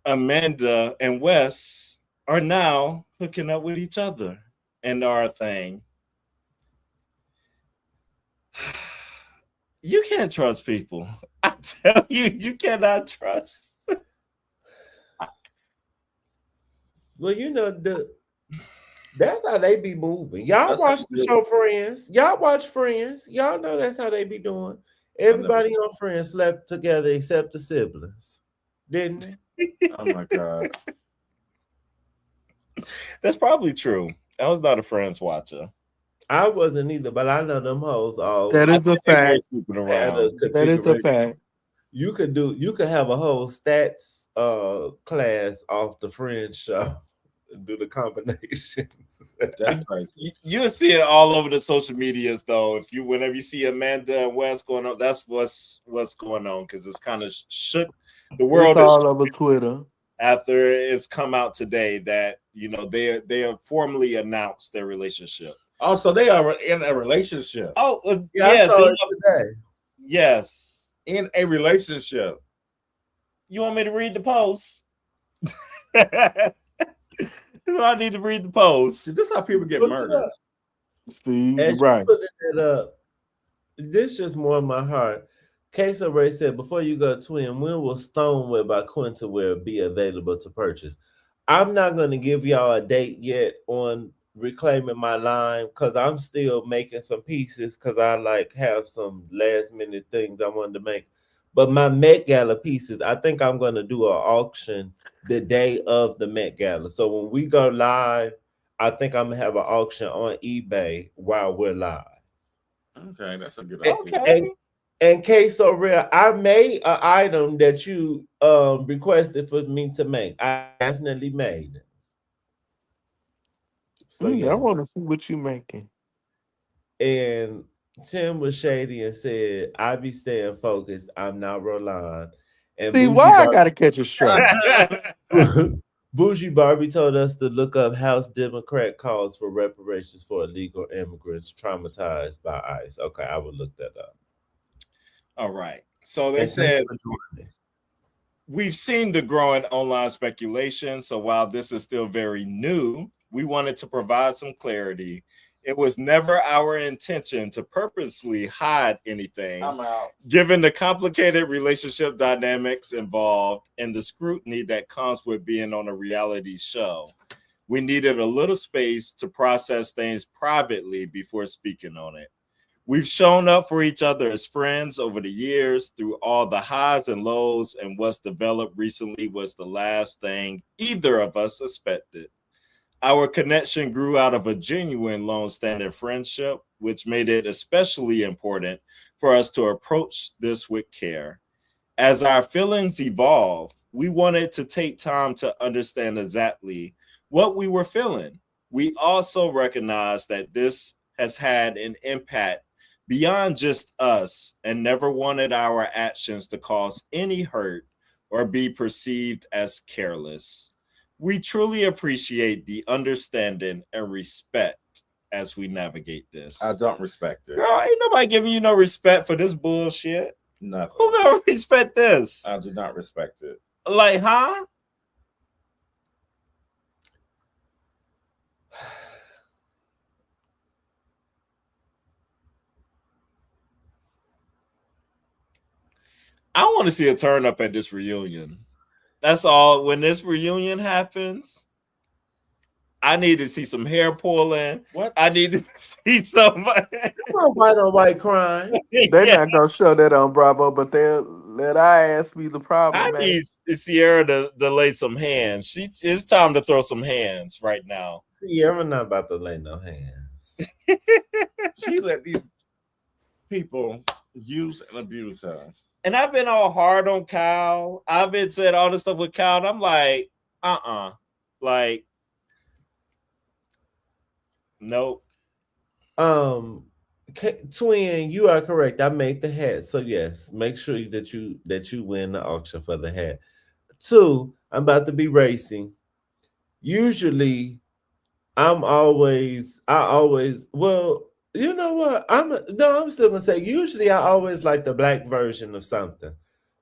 Amanda and Wes are now hooking up with each other and are a thing. You can't trust people. I tell you, you cannot trust. Well, you know, that's how they be moving. Y'all watch the show Friends. Y'all watch Friends. Y'all know that's how they be doing. Everybody on Friends slept together except the siblings. Didn't they? Oh my God. That's probably true. I was not a Friends watcher. I wasn't either, but I know them hoes all. That is a fact. That is a fact. You could have a whole stats class off the Friends show and do the combinations. That's crazy. You'll see it all over the social medias, though. Whenever you see Amanda and Wes going on, that's what's going on, because it's kind of shook. The world it's is all over Twitter. after it's come out today that they have formally announced their relationship. Oh, so they are in a relationship. Oh, I saw it today. Yes, in a relationship. You want me to read the post? I need to read the post. See, this is how people get murdered. Steve, As right. you putting it up, this just more in my heart. Queso Ray said, before you go, twin, when will Stoneware by Quintonware be available to purchase? I'm not going to give y'all a date yet on reclaiming my line because I'm still making some pieces because I have some last minute things I wanted to make. But my Met Gala pieces, I think I'm going to do an auction the day of the Met Gala. So when we go live, I think I'm going to have an auction on eBay while we're live. Okay, that's a good idea. And Queso Rare, I made an item that you requested for me to make. I definitely made it. So I want to see what you making. And Tim was shady and said, I be staying focused. I'm not Roland. And See, why I gotta catch a strike? Bougie Barbie told us to look up House Democrat calls for reparations for illegal immigrants traumatized by ICE. Okay, I will look that up. All right. So they said we've seen the growing online speculation. So while this is still very new, we wanted to provide some clarity. It was never our intention to purposely hide anything, given the complicated relationship dynamics involved and the scrutiny that comes with being on a reality show. We needed a little space to process things privately before speaking on it. We've shown up for each other as friends over the years through all the highs and lows, and what's developed recently was the last thing either of us expected. Our connection grew out of a genuine long-standing friendship, which made it especially important for us to approach this with care. As our feelings evolve, we wanted to take time to understand exactly what we were feeling. We also recognize that this has had an impact beyond just us and never wanted our actions to cause any hurt or be perceived as careless. We truly appreciate the understanding and respect as we navigate this. I don't respect it. Girl, ain't nobody giving you no respect for this bullshit. Nothing. Who gonna respect this? I do not respect it. Like, huh? I want to see a turn up at this reunion. That's all. When this reunion happens, I need to see some hair pulling. What? I need to see some white on white crime. They're not gonna show that on Bravo, but they'll let our ass be the problem. I need Sierra to lay some hands. It's time to throw some hands right now. Sierra not about to lay no hands. She let these people use and abuse her. And I've been all hard on Kyle. I've been said all this stuff with Kyle. And I'm like, like, nope. Twin, you are correct. I made the hat. So yes, make sure that you win the auction for the hat. 2, I'm about to be racing. Usually, well, you know what? I'm still gonna say usually I always like the black version of something.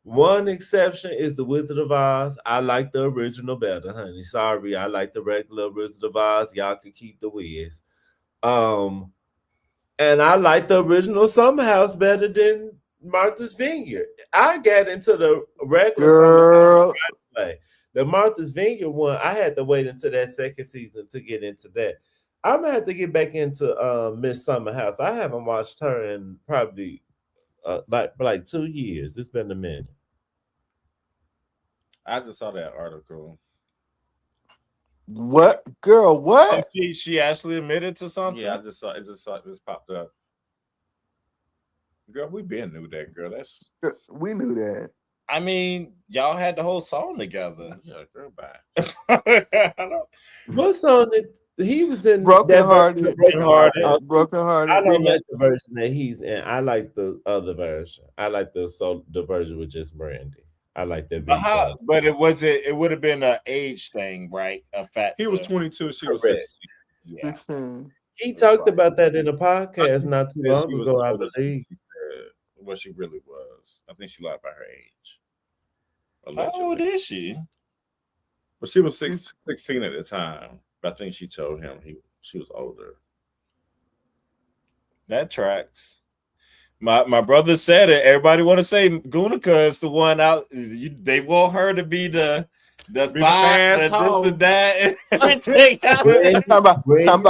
One exception is the Wizard of Oz. I like the original better, honey. Sorry, I like the regular Wizard of Oz. Y'all can keep the Wiz. And I like the original Summer House better than Martha's Vineyard. I got into the regular Summer House play. The Martha's Vineyard one, I had to wait until that second season to get into that. I'm gonna have to get back into Miss Summer House. I haven't watched her in probably like 2 years. It's been a minute. I just saw that article. What, girl? What? She actually admitted to something. Yeah, I just saw it. Just popped up. Girl, we been knew that, girl. We knew that. I mean, y'all had the whole song together. Yeah, girl, bye. What song he was in? Broken Hearted. Broken Hearted. I don't like the version that he's in. I like the other version. I like the version with just Brandy. I like that B side. But it would have been an age thing, right? A fact. He was 22, she was Correct. 16. Yeah. 16. He That's talked right. about that in a podcast not too long She was ago, I older than believe. she said what she really was. I think she lied about her age. How old is she? But she was 16 at the time. But I think she told him she was older. That tracks. My brother said it. Everybody want to say Gunica is the one out. They want her to be the fast, that, and everything. Talking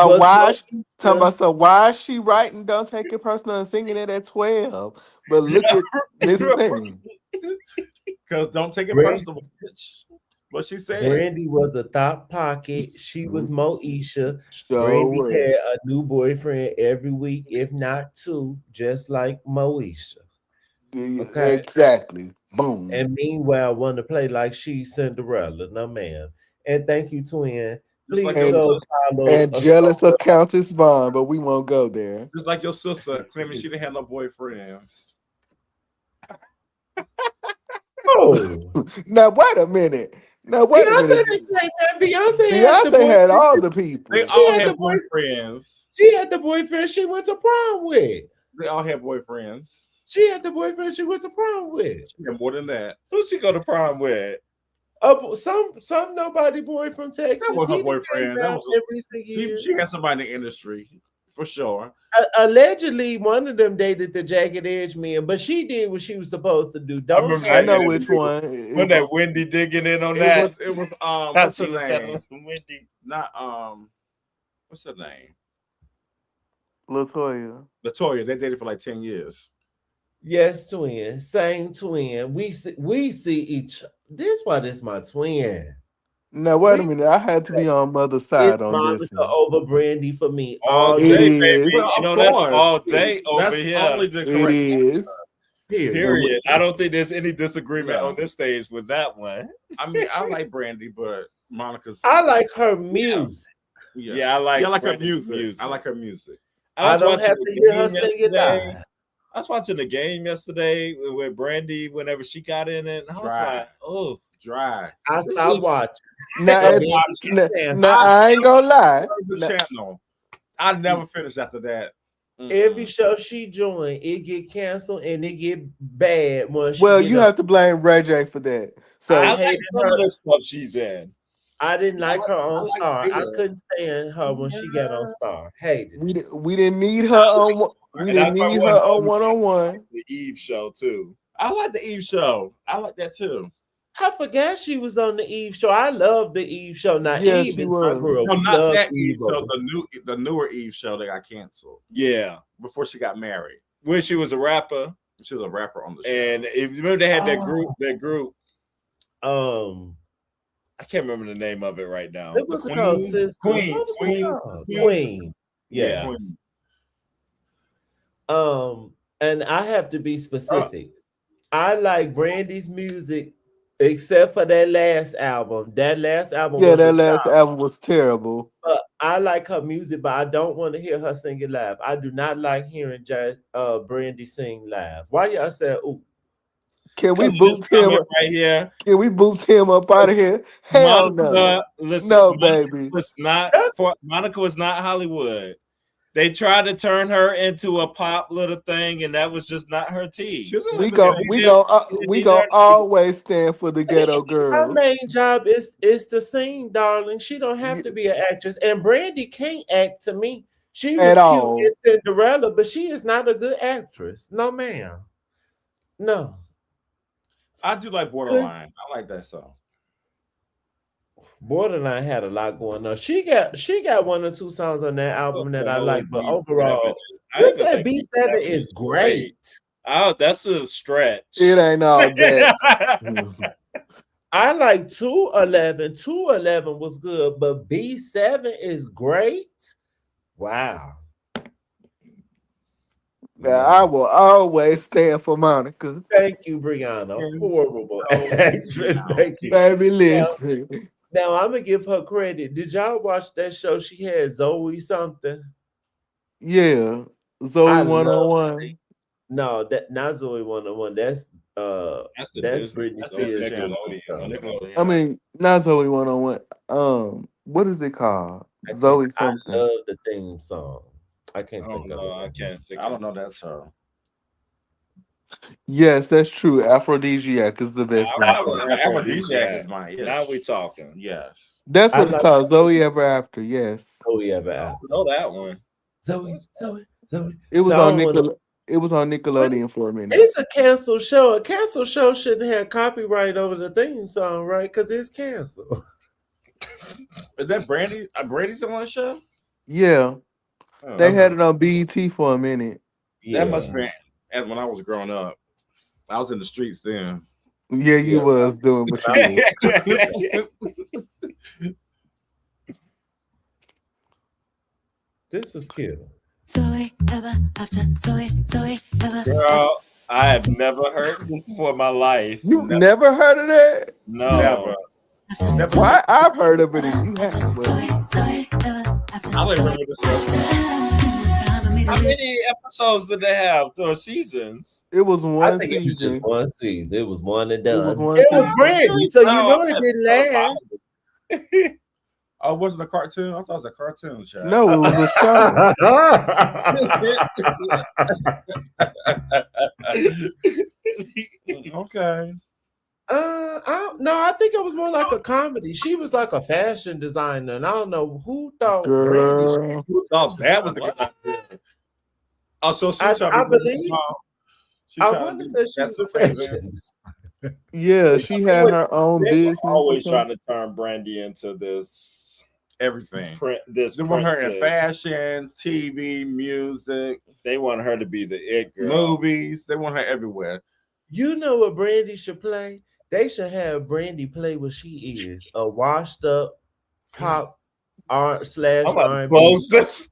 about so why is she writing Don't Take It Personal and singing it at 12? But look at this thing. Because don't take it personal. What she said. Brandy was a thought pocket. She was Moesha. So Brandy had a new boyfriend every week, if not two, just like Moesha. Okay. Exactly. Boom. And meanwhile, want to play like she's Cinderella. No, ma'am. And thank you, twin. Please follow. And jealous of Countess Vaughn, but we won't go there. Just like your sister, Clement, she didn't have no boyfriends. Oh, now wait a minute. Now wait a minute. Beyonce had all the people. They all had boyfriends. She had the boyfriend she went to prom with. They all had boyfriends. She had the boyfriend she went to prom with. She had more than that. Who she go to prom with? Some nobody boy from Texas. That was her boyfriend. That was every single year. She had somebody in the industry for sure. Allegedly, one of them dated the Jagged Edge men, but she did what she was supposed to do. I know which one. When that Wendy digging in on that. It was That's what's her name? Wendy. Not what's her name? Latoya. They dated for like 10 years. Yes, twin. Same twin. We see each. This why this my twin. Now wait a minute. I had to be on mother's side it's on Monica this one. over Brandy for me. All day, day, baby. Well, You know, of that's course. all day over That's here. only the It correct is. Period. I don't think there's any disagreement No. on this stage with that one. I mean, I like Brandy, but Monica's. I like her music. Yeah, I like her Brandy's music. I like her music. I don't have to hear her sing it live. I was watching the game yesterday with Brandy whenever she got in it. And I was like, oh, dry. I stopped watching. Now, I ain't gonna lie. The channel. I never finished after that. Every show she joined, it get canceled and it get bad. Well, you have to blame Ray J for that. So I like some of the stuff she's in. I didn't like her on Star. I couldn't stand her when she got on Star. Hated. We didn't need her on. We didn't need her on one-on-one. The Eve show too. I like the Eve show. I like that too. I forgot she was on the Eve show. I love the Eve show. Now Yeah, Eve she is was. my girl. No, We not love that Eve Eve. show. The newer Eve show that got canceled. Yeah, before she got married. When she was a rapper. She was a rapper on the show. And if you remember, they had that group. I can't remember the name of it right now. It was called Queen. Yeah. And I have to be specific. I like Brandy's music, except for that last album. That last album, album was terrible. But I like her music, but I don't want to hear her sing it live. I do not like hearing Brandy sing live. Why y'all say, "Ooh"? Can we boot him right here? Can we boot him up out of here? Hell no. Listen, no, Monica baby. Monica was not Hollywood. They tried to turn her into a pop little thing, and that was just not her tea. We go always stand for the ghetto girls. Her main job is to sing, darling. She don't have to be an actress. And Brandy can't act to me. She was At cute all. in Cinderella, but she is not a good actress. No, ma'am. No. I do like Borderline. I like that song. Borderline had a lot going on. She got one or two songs on that album that I like, but overall, B7 is great. Oh, that's a stretch. It ain't all that. I like 211. 211 was good, but B7 is great. Wow. Now, I will always stand for Monica. Thank you, Brianna. Horrible actress. Thank you. Baby, listen. Now, I'm going to give her credit. Did y'all watch that show? She had Zoe something. Yeah. Zoe 101. No, that not Zoe 101. That's the that's Disney. Britney That's Spears. Nickelodeon. I mean, not Zoe 101. What is it called? Zoe I something. love the theme song. I can't I think don't of know. it. I can't think. I don't know that song. Yes, that's true. Aphrodisiac is the best one. Aphrodisiac is mine. Yes. Now we talking. Yes. That's I what it's like called. Zoe Ever After. Yes. Zoe Ever I After. don't know that one. Zoe. It was So I on don't wanna- It was on Nickelodeon for a minute. It's a canceled show. A canceled show shouldn't have copyright over the theme song, right? Because it's canceled. Is that Brandy? Brandy's on the show? Yeah, Oh, they had it on BET for a minute. That must have been as when I was growing up. I was in the streets then. Yeah, you was doing what you was. This is cute. Zoe Ever After. Zoe Ever. Girl, I have never heard this before in my life. You never heard of that? No. Never. Why? I've heard of it. And you haven't. But Zoe Ever After. I don't even remember this. How many episodes did they have? The seasons? it was I one think it was just season. one season. It was one and It done. was one It was season. Brandy, so you No, know I it didn't last. Oh, it wasn't a cartoon? I thought it was a cartoon show. No, it was a show. Okay. I think it was more like a comedy. She was like a fashion designer, and I don't know who thought Girl. Who thought that was a good idea? Oh, so she I believe. I want to say she was a fashion. Yeah, she had her own They were business. always trying to turn Brandy into this everything. This They want her in princess. fashion, TV, music. They want her to be the it girl. Movies. They want her everywhere. You know what Brandy should play? They should have Brandy play what she is, a washed up pop slash R&B. Close this.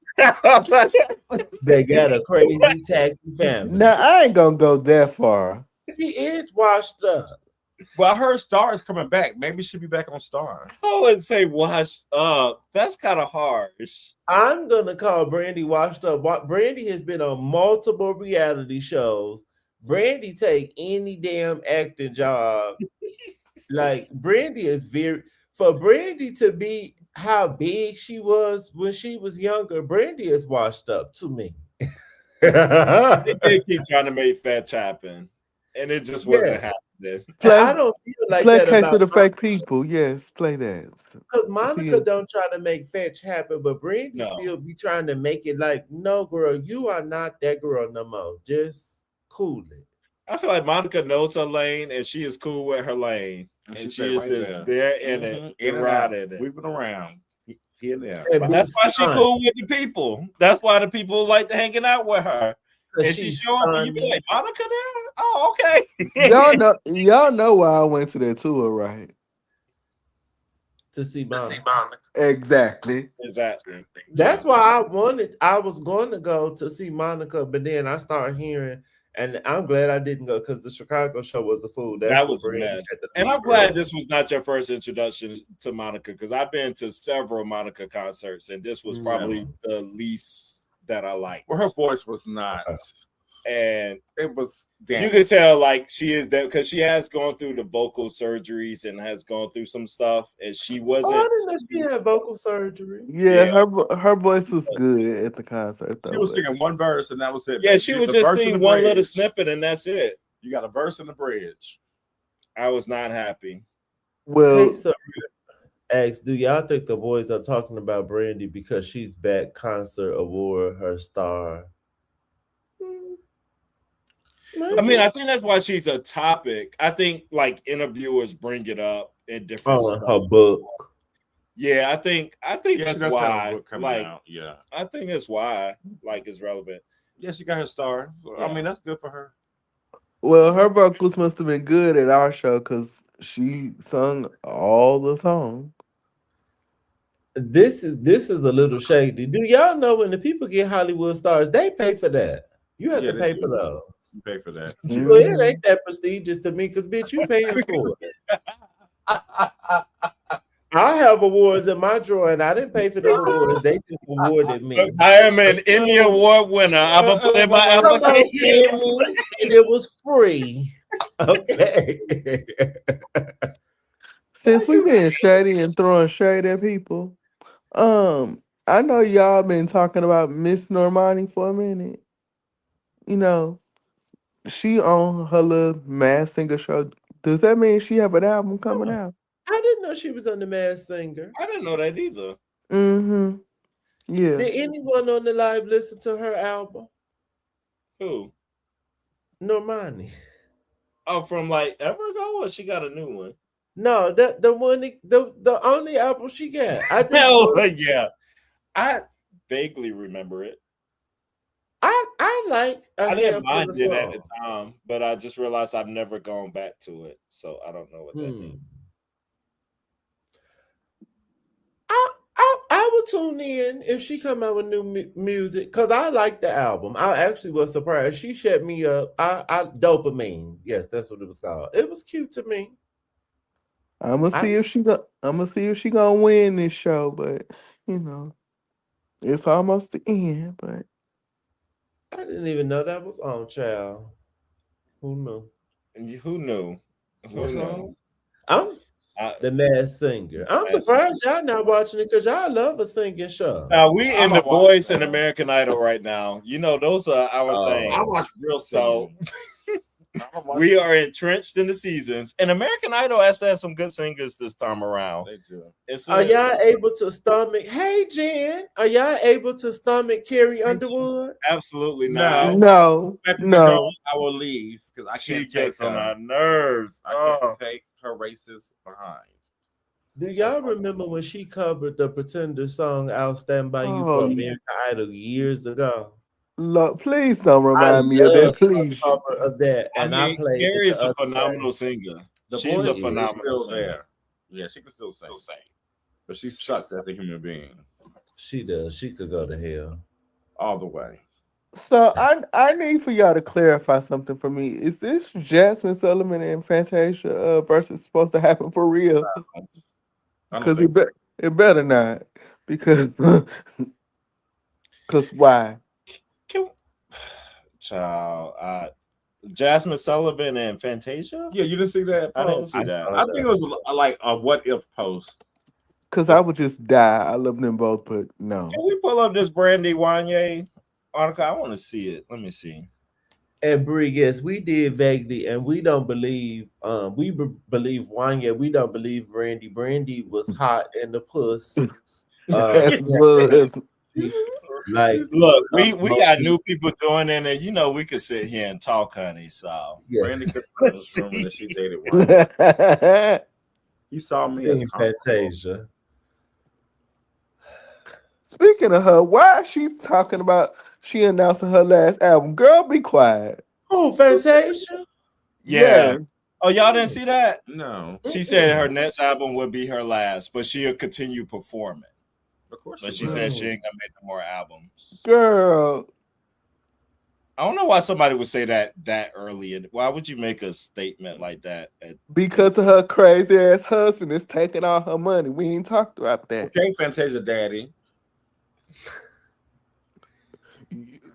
They got a crazy tacky family. Now I ain't gonna go that far. She is washed up. Well, I heard Star is coming back. Maybe she'll be back on Star. I wouldn't say washed up. That's kind of harsh. I'm gonna call Brandy washed up. Brandy has been on multiple reality shows. Brandy take any damn acting job. Like Brandy is for Brandy to be how big she was when she was younger. Brandy is washed up to me. They did keep trying to make fetch happen, and it just wasn't happening. I don't feel like play that Case about of the Fake People. Yes, play that. because Monica don't try to make fetch happen, but Brandy still be trying to make it like, no, girl, you are not that girl no more. Just cool it. I feel like Monica knows her lane, and she is cool with her lane, and she is right there in it, in and right out, in it. weaving around. Here and there. And That's why she fun. cool with the people. That's why the people like to hanging out with her. And she she's show up, and you be funny. like, Monica there? Oh, okay. y'all know why I went to that tour, right? To see Monica. Exactly. Exactly. That's why I was going to go to see Monica, but then I started hearing, and I'm glad I didn't go because the Chicago show was a fool. That was a mess. And I'm glad this was not your first introduction to Monica, because I've been to several Monica concerts, and this was probably the least that I liked. Well, her voice was not. And it was you could tell like she is that because she has gone through the vocal surgeries and has gone through some stuff, and she wasn't. I didn't know she had vocal surgery. Yeah, her voice was good at the concert. Though, She was singing one verse, and that was it. Yeah, she was The just verse and singing the one little bridge. snippet, and that's it. You got a verse and a bridge. I was not happy. Well, do y'all think the boys are talking about Brandy because she's back concert award her star? I mean, I think that's why she's a topic. I think like interviewers bring it up in different stuff. Her book. Yeah, I think that's does have a why. book coming Like, out. Yeah. I think that's why. Like, it's relevant. Yeah, she got her star. I mean, that's good for her. well, her vocals must have been good at our show because she sung all the songs. This is a little shady. Do y'all know when the people get Hollywood stars, they pay for that? You have to pay for those. You pay for that. Well, it ain't that prestigious to me because bitch, you paying for it. I have awards in my drawer, and I didn't pay for them awards. They just awarded me. I am an Emmy Award winner. I'm gonna put in my application, and it was free. Okay. Since we being shady and throwing shade at people, I know y'all been talking about Miss Normani for a minute. You know, she on her little Masked Singer show. Does that mean she have an album coming out? I didn't know she was on the Masked Singer. I didn't know that either. Mm-hmm. Yeah. Did anyone on the live listen to her album? Who? Normani. Oh, from like ever ago, or she got a new one? No, the one the only album she got. Yeah. I vaguely remember it. I like. I didn't mind it at the time, but I just realized I've never gone back to it, so I don't know what that means. I would tune in if she come out with new music because I like the album. I actually was surprised. She shut me up. I dopamine. Yes, that's what it was called. It was cute to me. I'm gonna see if she gonna win this show, but you know, it's almost the end. But I didn't even know that was on, child. Who knew? Who knew? Who knew? I'm the Masked Singer. I'm surprised y'all not watching it because y'all love a singing show. Now we in The Voice and American Idol right now. You know, those are our things. I watch real singing. We are entrenched in the seasons, and American Idol actually has some good singers this time around. They do. Are y'all able to stomach? Hey, Jen, are y'all able to stomach Carrie Underwood? Absolutely not. No. I will leave because I can't gets take on her. our nerves. I can't take her racist behind. Do y'all remember when she covered the Pretender song "I'll Stand by You" for American Idol years ago? Look, please don't remind me of that, please. Cover of that, and I played. Carrie is a phenomenal singer. She's a phenomenal singer. There. Yeah, she can still sing. But she sucks as a human being. She does. She could go to hell all the way. So I need for y'all to clarify something for me. Is this Jasmine Sullivan and Fantasia versus supposed to happen for real? Because it better not. Because why? Child, Jasmine Sullivan and Fantasia? Yeah, you didn't see that post? I didn't see that. I think it was like a what if post. Because I would just die. I love them both, but no. Can we pull up this Brandy Wanye article? I want to see it. Let me see. And Brie, yes, we did vaguely, and we don't believe. We believe Wanye. We don't believe Brandy. Brandy was hot in the puss. Like, look, we got new people joining, and you know we could sit here and talk, honey. So Brandy could that she dated Wanye. He saw me in Fantasia. Speaking of her, why is she talking about she announcing her last album? Girl, be quiet. Oh, Fantasia? Yeah. Oh, y'all didn't see that? No. She said her next album would be her last, but she'll continue performing. Of course. But she said she ain't gonna make no more albums. Girl. I don't know why somebody would say that early. Why would you make a statement like that? Because of her crazy ass husband is taking all her money. We ain't talked about that. Okay, Fantasia daddy.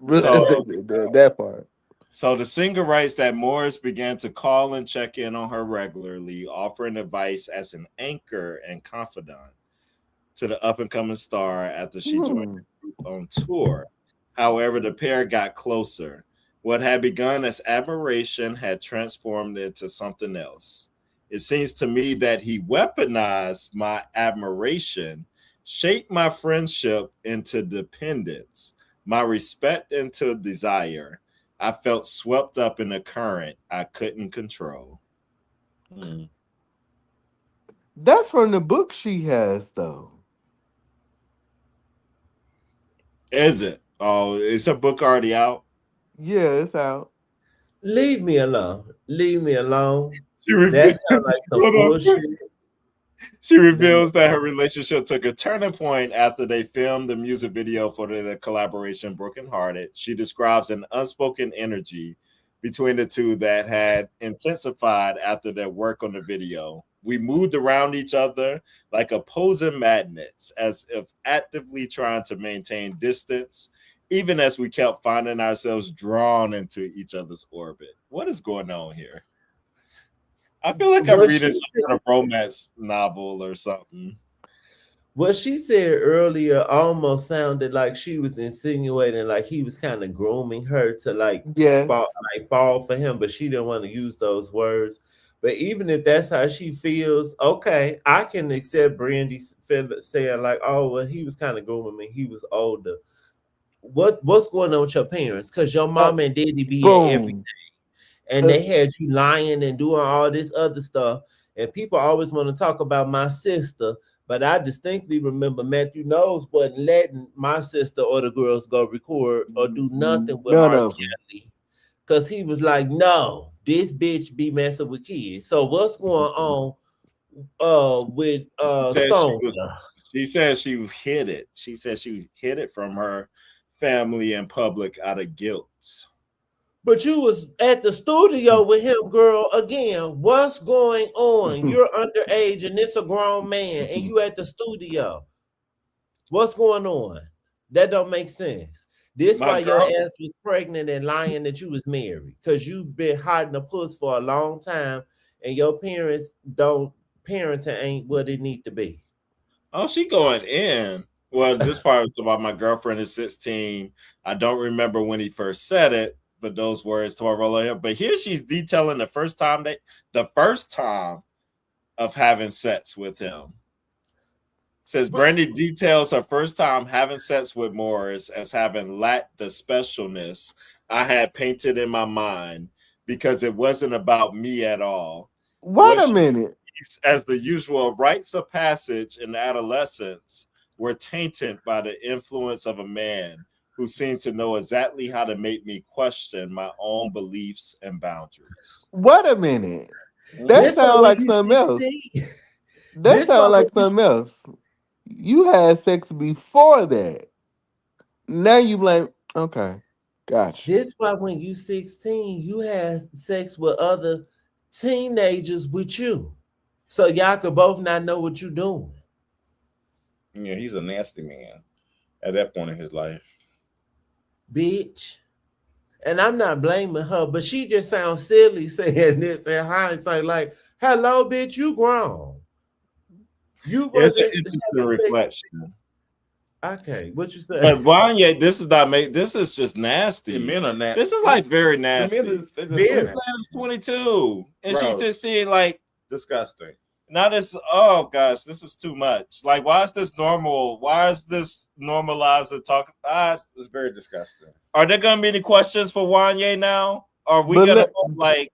So, that part. So the singer writes that Morris began to call and check in on her regularly, offering advice as an anchor and confidant to the up-and-coming star after she joined the group on tour. However, the pair got closer. What had begun as admiration had transformed into something else. It seems to me that he weaponized my admiration, shaped my friendship into dependence, my respect into desire. I felt swept up in a current I couldn't control. That's from the book she has, though. Is it? Oh, is her book already out? Yeah, it's out. Leave me alone. Leave me alone. That sounds like some bullshit. She reveals that her relationship took a turning point after they filmed the music video for their collaboration, Broken Hearted. She describes an unspoken energy between the two that had intensified after their work on the video. We moved around each other like opposing magnets, as if actively trying to maintain distance, even as we kept finding ourselves drawn into each other's orbit. What is going on here? I feel like I'm reading some kind of romance novel or something. What she said earlier almost sounded like she was insinuating like he was kind of grooming her to fall for him, but she didn't want to use those words. But even if that's how she feels, okay, I can accept Brandy saying like, "Oh, well, he was kind of grooming me. He was older." What's going on with your parents? Because your mom and daddy be at everything, and they had you lying and doing all this other stuff. And people always want to talk about my sister. But I distinctly remember Matthew Knowles wasn't letting my sister or the girls go record or do nothing with R. Kelly. Because he was like, no, this bitch be messing with kids. So what's going on with Sonya? She said she hid it. She said she hid it from her family in public out of guilt. But you was at the studio with him, girl. Again, what's going on? You're underage and it's a grown man, and you at the studio. What's going on? That don't make sense. This why your ass was pregnant and lying that you was married, because you've been hiding a puss for a long time, and your parenting ain't what it need to be. Oh, she going in. Well, this part was about my girlfriend is 16. I don't remember when he first said it, but those words to her. But here she's detailing the first time of having sex with him. Says Brandy details her first time having sex with Morris as having lacked the specialness I had painted in my mind, because it wasn't about me at all. Wait a minute. As the usual rites of passage in adolescence were tainted by the influence of a man who seemed to know exactly how to make me question my own beliefs and boundaries. Wait a minute. That sounds like something else. That sounds like something else. You had sex before that. Now you blame. Okay. Gotcha. This why when you 16, you had sex with other teenagers with you. So y'all could both not know what you're doing. Yeah, he's a nasty man at that point in his life. Bitch. And I'm not blaming her, but she just sounds silly saying this in hindsight. Like, hello, bitch, you grown. You it's an interesting reflection. Okay, what you say? But Wanya, this is just nasty. The men are nasty. This is like very nasty. This man is 22, and she's just seeing like disgusting. Now this, oh gosh, this is too much. Like, why is this normal? Why is this normalized to talk? It's very disgusting. Are there gonna be any questions for Wanya now? Are we gonna like?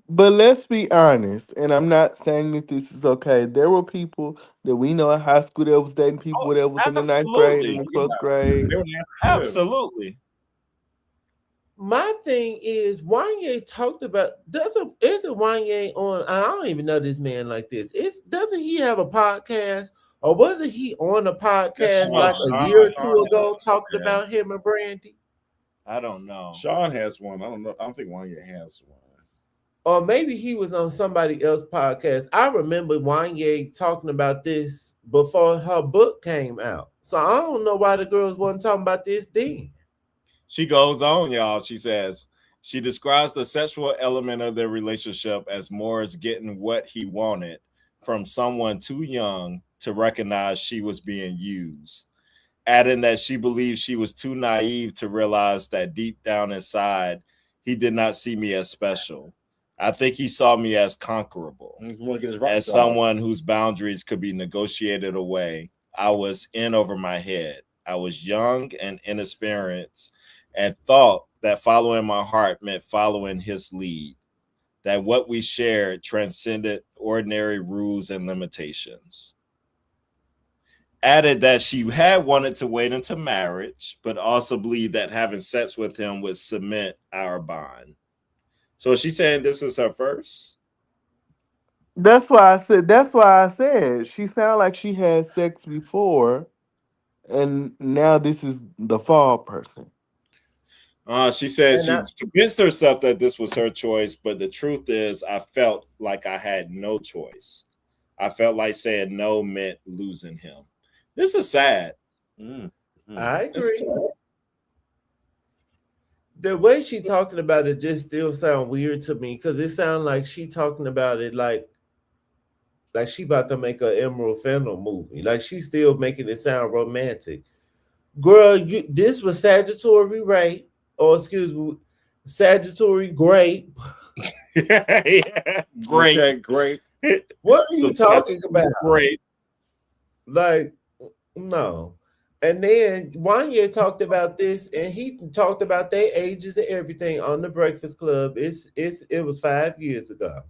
But let's be honest, and I'm not saying that this is okay. There were people that we know in high school that was dating people that was in the 9th grade and the 12th grade. Absolutely. My thing is, Wanye talked about isn't Wanye on? I don't even know this man like this. Doesn't he have a podcast, or wasn't he on a podcast like a year or two ago talking about him and Brandy? I don't know. Sean has one. I don't know. I don't think Wanye has one. Or maybe he was on somebody else's podcast. I remember Wanye talking about this before her book came out. So I don't know why the girls wasn't talking about this then. She goes on, y'all. She says, she describes the sexual element of their relationship as Morris getting what he wanted from someone too young to recognize she was being used, adding that she believes she was too naive to realize that deep down inside, he did not see me as special. I think he saw me as conquerable, as someone whose boundaries could be negotiated away. I was in over my head. I was young and inexperienced and thought that following my heart meant following his lead, that what we shared transcended ordinary rules and limitations. Added that she had wanted to wait until marriage, but also believed that having sex with him would cement our bond. So is she saying this is her first? That's why I said she sounded like she had sex before, and now this is the fall person. She said she convinced herself that this was her choice, but the truth is I felt like I had no choice. I felt like saying no meant losing him. This is sad. I agree. The way she talking about it just still sound weird to me because it sounds like she talking about it like she about to make an Emerald Fennel movie. Like she still making it sound romantic. Girl, this was Sagittary rape, or excuse me, Sagittary grape. Yeah, great. Okay, great. What are you talking about? Great. Like, no. And then Wanye talked about this, and he talked about their ages and everything on the Breakfast Club. It was 5 years ago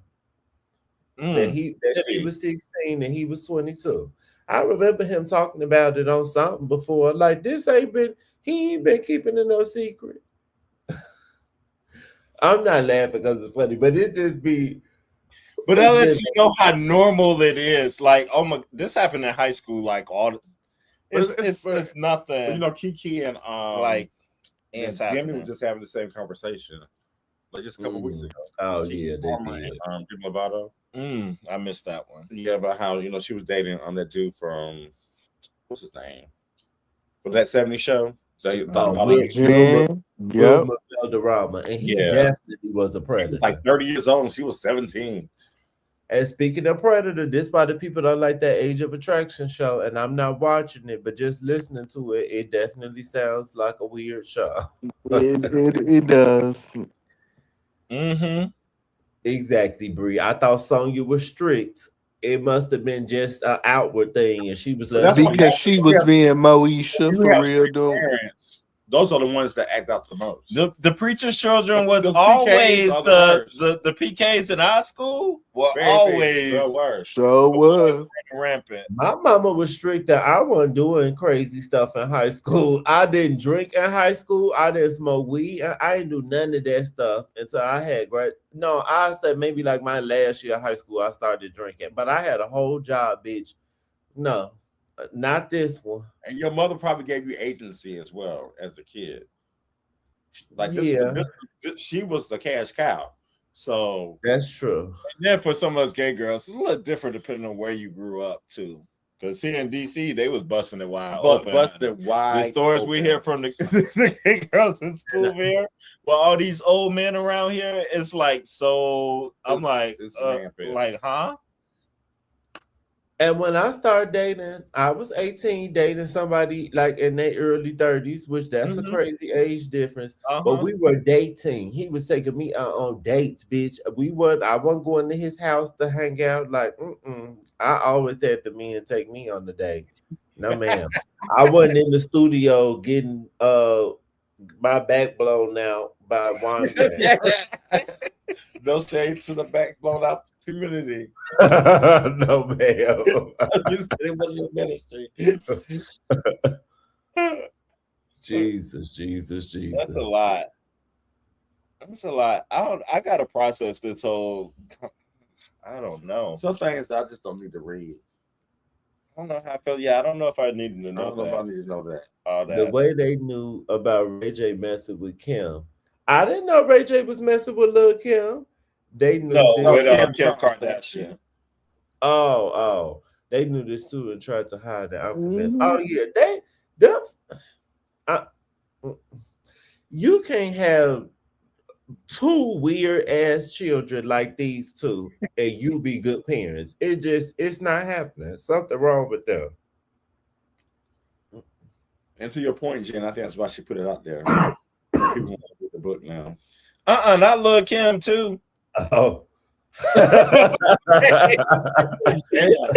that she was 16 and he was 22. I remember him talking about it on something before. Like he ain't been keeping it no secret. I'm not laughing because it's funny, but it just be. But that lets you know how normal it is. Like, oh my, this happened in high school. Like it's nothing. But, you know, Kiki and Jimmy were just having the same conversation, like just a couple weeks ago. Oh yeah, they did. Jim Lovato. I missed that one. Yeah, about how she was dating that dude from what's his name for that 70s show. Wilma Valderrama, and he definitely was a predator. He was like 30 years old, and she was 17. And speaking of Predator, this by the people that like that Age of Attraction show, and I'm not watching it, but just listening to it, it definitely sounds like a weird show. It does. Exactly, Bree. I thought Sonya was strict. It must have been just an outward thing, and she was because she was being Moesha for real, dude. Those are the ones that act out the most. The preacher's children was always the PKs in our school were always the worst. So was rampant. My mama was strict that I wasn't doing crazy stuff in high school. I didn't drink in high school. I didn't smoke weed. I didn't do none of that stuff until I had I said maybe like my last year of high school I started drinking, but I had a whole job, bitch. No. Not this one. And your mother probably gave you agency as well as a kid. Like she was the cash cow. So that's true. And then for some of us gay girls, it's a little different depending on where you grew up too. Because here in DC, they was busting it wide open. Busted wide. The stories we hear from the gay girls in school here, well, all these old men around here, it's like so. I'm like, huh? And when I started dating, I was 18 dating somebody like in their early 30s, which that's a crazy age difference. But we were dating. He was taking me out on dates, bitch. I wasn't going to his house to hang out. Like, I always had the men take me on the date. No, ma'am. I wasn't in the studio getting my back blown out by one. No shade to the back blown out community. No, ma'am. It was your ministry. Jesus. That's a lot. I gotta process this whole. I don't know. Some things I just don't need to read. I don't know how I feel. Yeah, I don't know if I needed to know I don't know if I need to know that. All that. The way they knew about Ray J messing with Kim. I didn't know Ray J was messing with Lil' Kim. They knew Kim Kardashian. Oh, they knew this too and tried to hide the alchemist. Oh yeah, you can't have two weird ass children like these two and you be good parents. It's not happening. Something wrong with them. And to your point, Jen, I think that's why she put it out there. People want to read the book now. Not Lil' Kim too. Oh.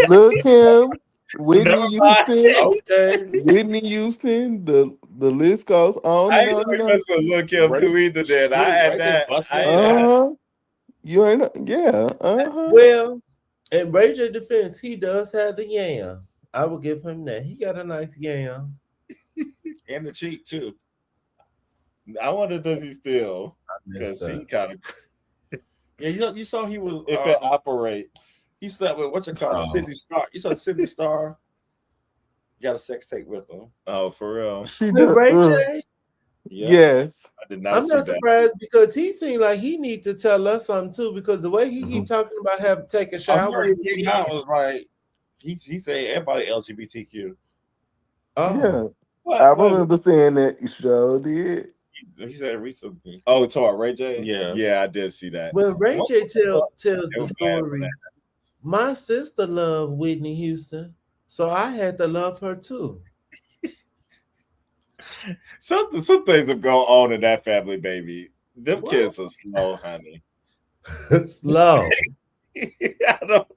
Lil' Kim, Whitney Houston, okay. Whitney Houston. The list goes on. I ain't know he messed with Lil' Kim too either. Then I had that. You ain't, yeah. Well, in Ray J defense, he does have the yam. I will give him that. He got a nice yam. And the cheek too. I wonder, does he still? Because he kind of. Yeah, you saw he was. If it operates, he slept with what you call Sydney Star. You saw Sydney Star. Got a sex tape with him. Oh, for real? She does. Ray J. Yes. I did not I'm see not that. surprised because he seemed like he need to tell us something too. Because the way he keep talking about having taken I showers, remember he came out and was like, he said everybody LGBTQ. Yeah. What? I remember saying that you sure did. He said it recently. Oh, it's all Ray J? Yeah. Yeah, I did see that. when Ray J tells They the were mad for story, that. my sister loved Whitney Houston, so I had to love her too. Some things will go on in that family, baby. Them What? kids are slow, honey. Slow, I don't.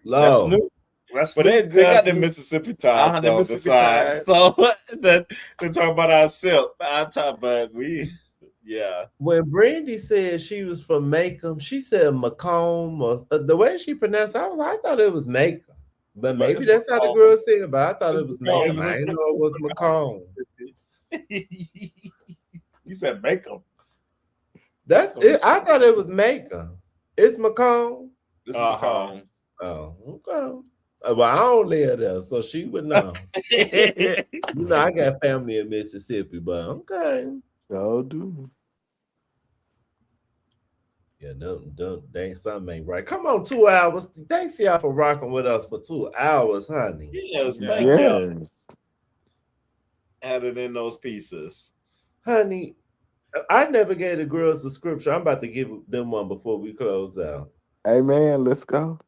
slow. That's But they Snoop got the cousin. Mississippi ties the though Mississippi beside. ties. So that they talk about our sip. I talk, but yeah. When Brandy said she was from Macomb, she said Macomb, or the way she pronounced it, I thought it was Macomb. But maybe that's how the girl said it, but I thought it was Macomb. I didn't know it was Macomb. You said Macomb. That's it. I thought it was Macomb. It's Macomb. This is Macomb. Oh, okay. Well, I don't live there, so she would know. You know, I got family in Mississippi, but okay. Y'all do. Yeah, dang, something ain't right. Come on, 2 hours. Thanks y'all for rocking with us for 2 hours, honey. Yes, thank you. Yes. Added in those pieces. Honey, I never gave the girls the scripture. I'm about to give them one before we close out. Hey man, let's go.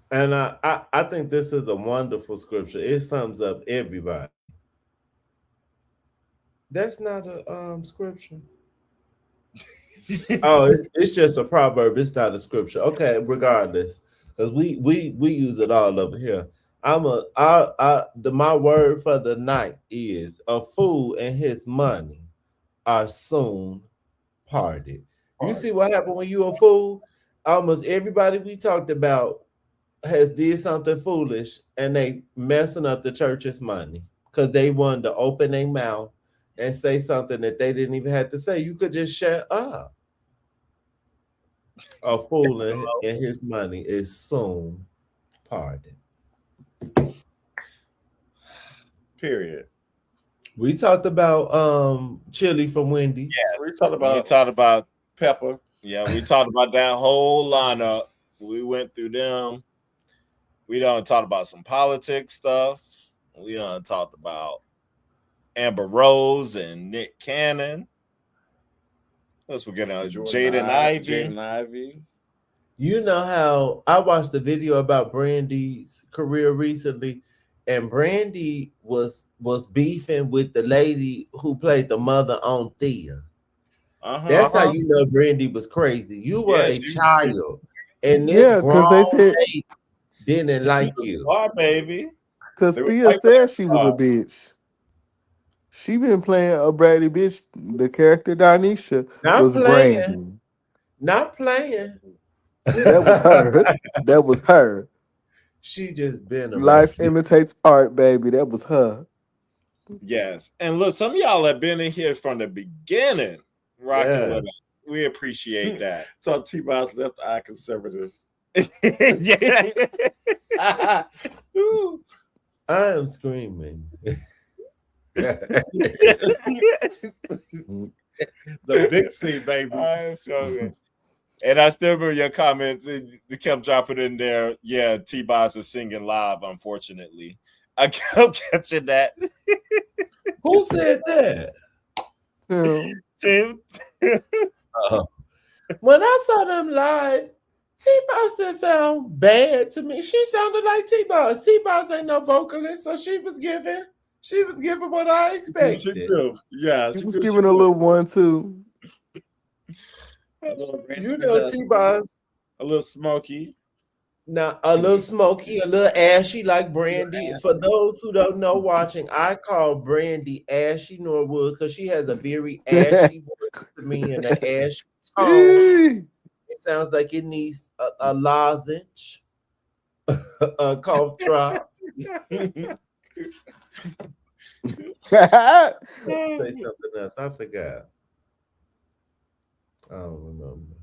And I think this is a wonderful scripture. It sums up everybody. That's not a scripture. Oh, it's just a proverb. It's not a scripture. Okay, regardless, because we use it all over here. My word for the night is a fool and his money are soon parted. You see what happened when you a fool? Almost everybody we talked about has did something foolish and they messing up the church's money because they wanted to open their mouth and say something that they didn't even have to say. You could just shut up. A fool and his money is soon parted. Period. We talked about Chilli from Wendy's. Yeah, We talked about Pepper. Yeah, we talked about that whole lineup. We went through them. We done talked about some politics stuff. We done talked about Amber Rose and Nick Cannon. Let's forget Jaden Ivey. You know how I watched the video about Brandy's career recently, and Brandy was beefing with the lady who played the mother on Thea. That's how you know Brandy was crazy. You were a child, and this because they said lady didn't like you. Star, baby. Because Thea said she was a bitch. She been playing a bratty bitch. The character Donisha was Brandy. Not playing. That was her. That was her. She just been a life imitates art, baby. That was her. Yes. And look, some of y'all have been in here from the beginning, rocking with us. We appreciate that. So T-Boss left eye conservative. Yeah. I am screaming. The big C, baby. I am screaming. And I still remember your comments. They kept dropping in there. Yeah, T-Boss is singing live, unfortunately. I kept catching that. Who said that? Tim. When I saw them live, T-Boss didn't sound bad to me. She sounded like T-Boss. T-Boss ain't no vocalist, so she was giving what I expected. She was giving a little 1-2. You know T-Boss. A little smoky. Now, a little smoky, a little ashy like Brandy. For those who don't know watching, I call Brandy Ashy Norwood because she has a very ashy voice to me and an ashy tone. It sounds like it needs a lozenge, a cough drop. Say something else. I forgot. I don't remember.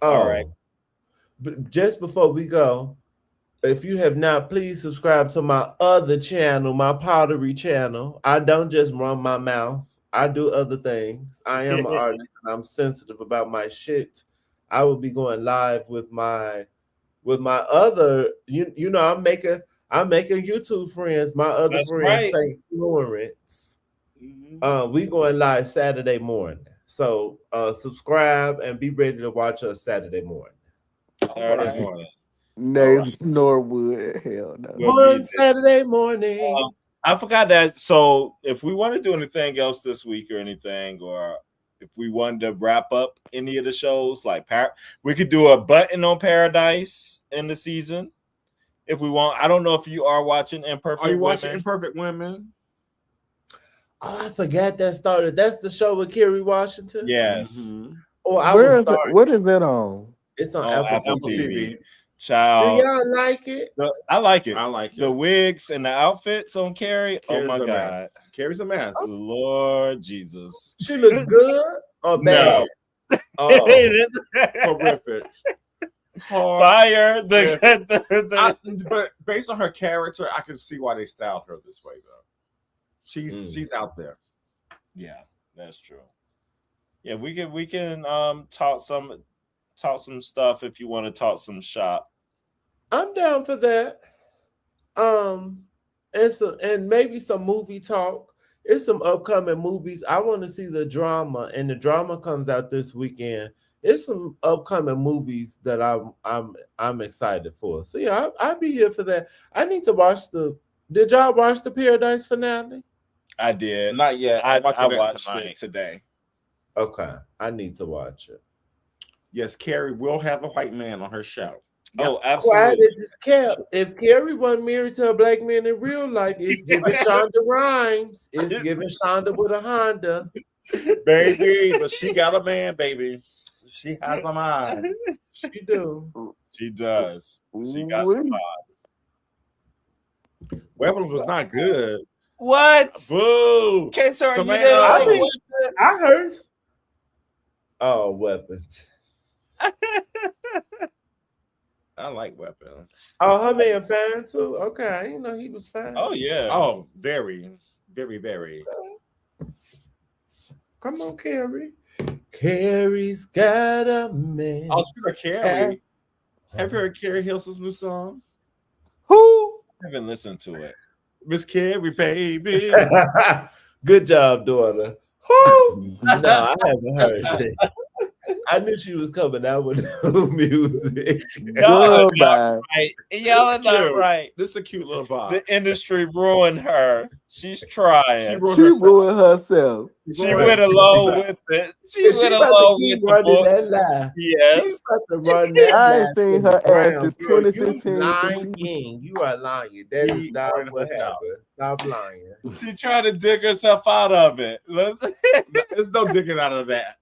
All right. But just before we go, If you have not, please subscribe to my other channel, my pottery channel. I don't just run my mouth. I do other things. I am an artist and I'm sensitive about my shit. I will be going live with my other, I'm making YouTube friends, my other That's friend right. St. Florence. We going live Saturday morning. So subscribe and be ready to watch us Saturday morning. Saturday morning. Nays Norwood. Hell no. We'll be there. Saturday morning. I forgot that. So if we want to do anything else this week or anything, or if we wanted to wrap up any of the shows, like we could do a button on Paradise in the season. If we want, I don't know if you are watching Imperfect Women. Are you watching Imperfect Women? Oh, I forgot that started. That's the show with Kerry Washington? Yes. Mm-hmm. Oh, what is that on? It's on Apple Apple TV. TV. Child. Do y'all like it? I like it. I like it. The wigs and the outfits on Carrie. Oh Carrie's my a God. mess. Carrie's a mess. Lord Jesus. She looks good or bad? No. Horrific. Fire. But based on her character, I can see why they styled her this way, though. She's out there. Yeah, that's true. Yeah, we can talk some stuff if you want to talk some shop. I'm down for that. And maybe some movie talk. It's some upcoming movies. I want to see the drama, and the drama comes out this weekend. It's some upcoming movies that I'm excited for. So yeah, I'll be here for that. I need to watch Did y'all watch the Paradise finale? I did. Not yet. I watched it today. Okay, I need to watch it. Yes, Carrie will have a white man on her show. Oh, Quiet absolutely. as it's kept. If Carrie wasn't married to a black man in real life, it's giving Shonda Rhimes. It's giving Shonda with a Honda. Baby, but she got a man, baby. She has a mind. She do. She does. She got some mind. Weapons was not good. What? Boo. Okay, sorry, you I heard. Oh, Weapons. I like Weapons. Oh, her man fine too. Okay, I didn't know he was fine. Oh yeah. Oh, very, very, very. Come on, Carrie. Carrie's got a man. Oh, speaking of Carrie, have you heard Carrie Hilson's new song? Who? I haven't listened to it. Miss Carrie, baby. Good job, daughter. Who? No, I haven't heard it. I knew she was coming out with new music. Y'all not right. Y'all are not right. This is a cute little vibe. The industry ruined her. She's trying. She ruined herself. She went along with it. She went along with running the that lie. Yes. She's about to run that I lie ain't seen to her the ass ground, since girl. 2015. You lying. You are lying. That is not what happened. Stop lying. She tried to dig herself out of it. There's no digging out of that.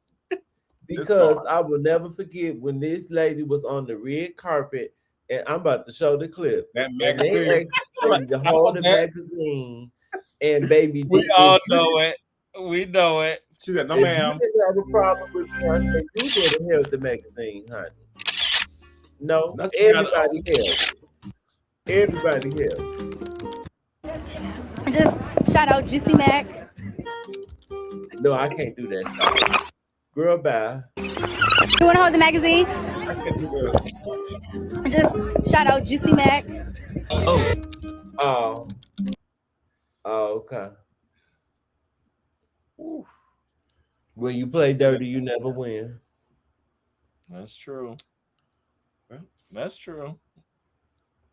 Because I will never forget when this lady was on the red carpet, and I'm about to show the clip. That And they magazine. asked me to hold the magazine, and baby, We all know it. We know it. She said, no, if ma'am. you didn't have a problem with me, I said, you would have held the magazine, honey. No, That's she got everybody held. Everybody held. Just shout out Juicy Mac. No, I can't do that stuff. Girl, bye. You want to hold the magazine? I can't do that. Just shout out Juicy Mac. Oh, okay. Ooh. When you play dirty, you never win. That's true. That's true.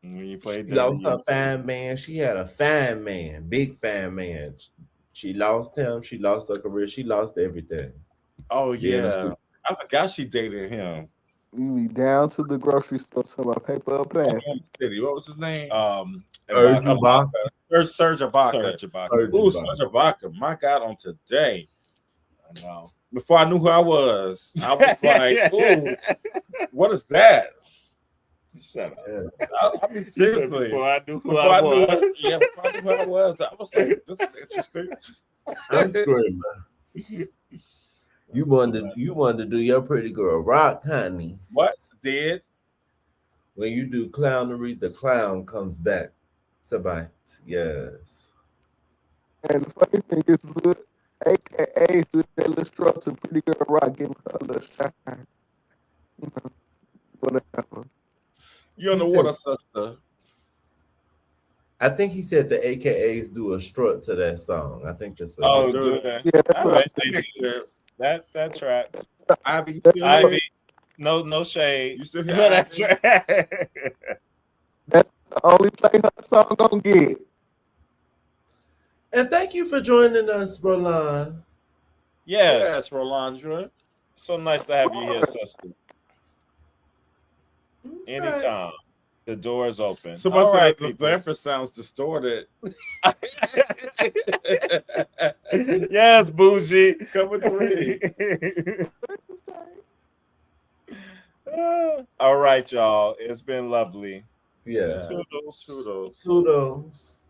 When you play She lost her fine man. She had a fine man, big fine man. She lost him. She lost her career. She lost everything. Oh, yeah. Yeah. I forgot she dated him. You be down to the grocery store to my paper or plastic. What was his name? Serge Ibaka. Serge Ibaka. Serge Ibaka. Ooh, Serge Ibaka. My God, on today. I know. Before I knew who I was like, ooh, what is that? Shut up. I mean, seriously. Before I knew who I was. Yeah, before I knew who I was like, this is interesting. I'm screaming. You wanted to do your pretty girl rock, honey. What? Did? When you do clownery, the clown comes back to bite. Yes. And the funny thing is, little AKAs do that little strut to Pretty Girl Rock, giving her a little shine. You know, whatever. You on the He water, said- sister. I think he said the AKAs do a strut to that song. I think that's what he Oh, said. do that. Yeah, that's All what right, That makes sense. that tracks. Ivy, you still here? Ivy, no shade. You still here, But that Ivy? tracks. That's the only play her song gonna get. And thank you for joining us, Roland. Yes. Rolandra. So nice to have you here, sister. Anytime. The door is open. Somebody All said right, the people. Bamford sounds distorted. Yes, bougie. Coming through. All right, y'all. It's been lovely. Yeah. Toodles. Toodles.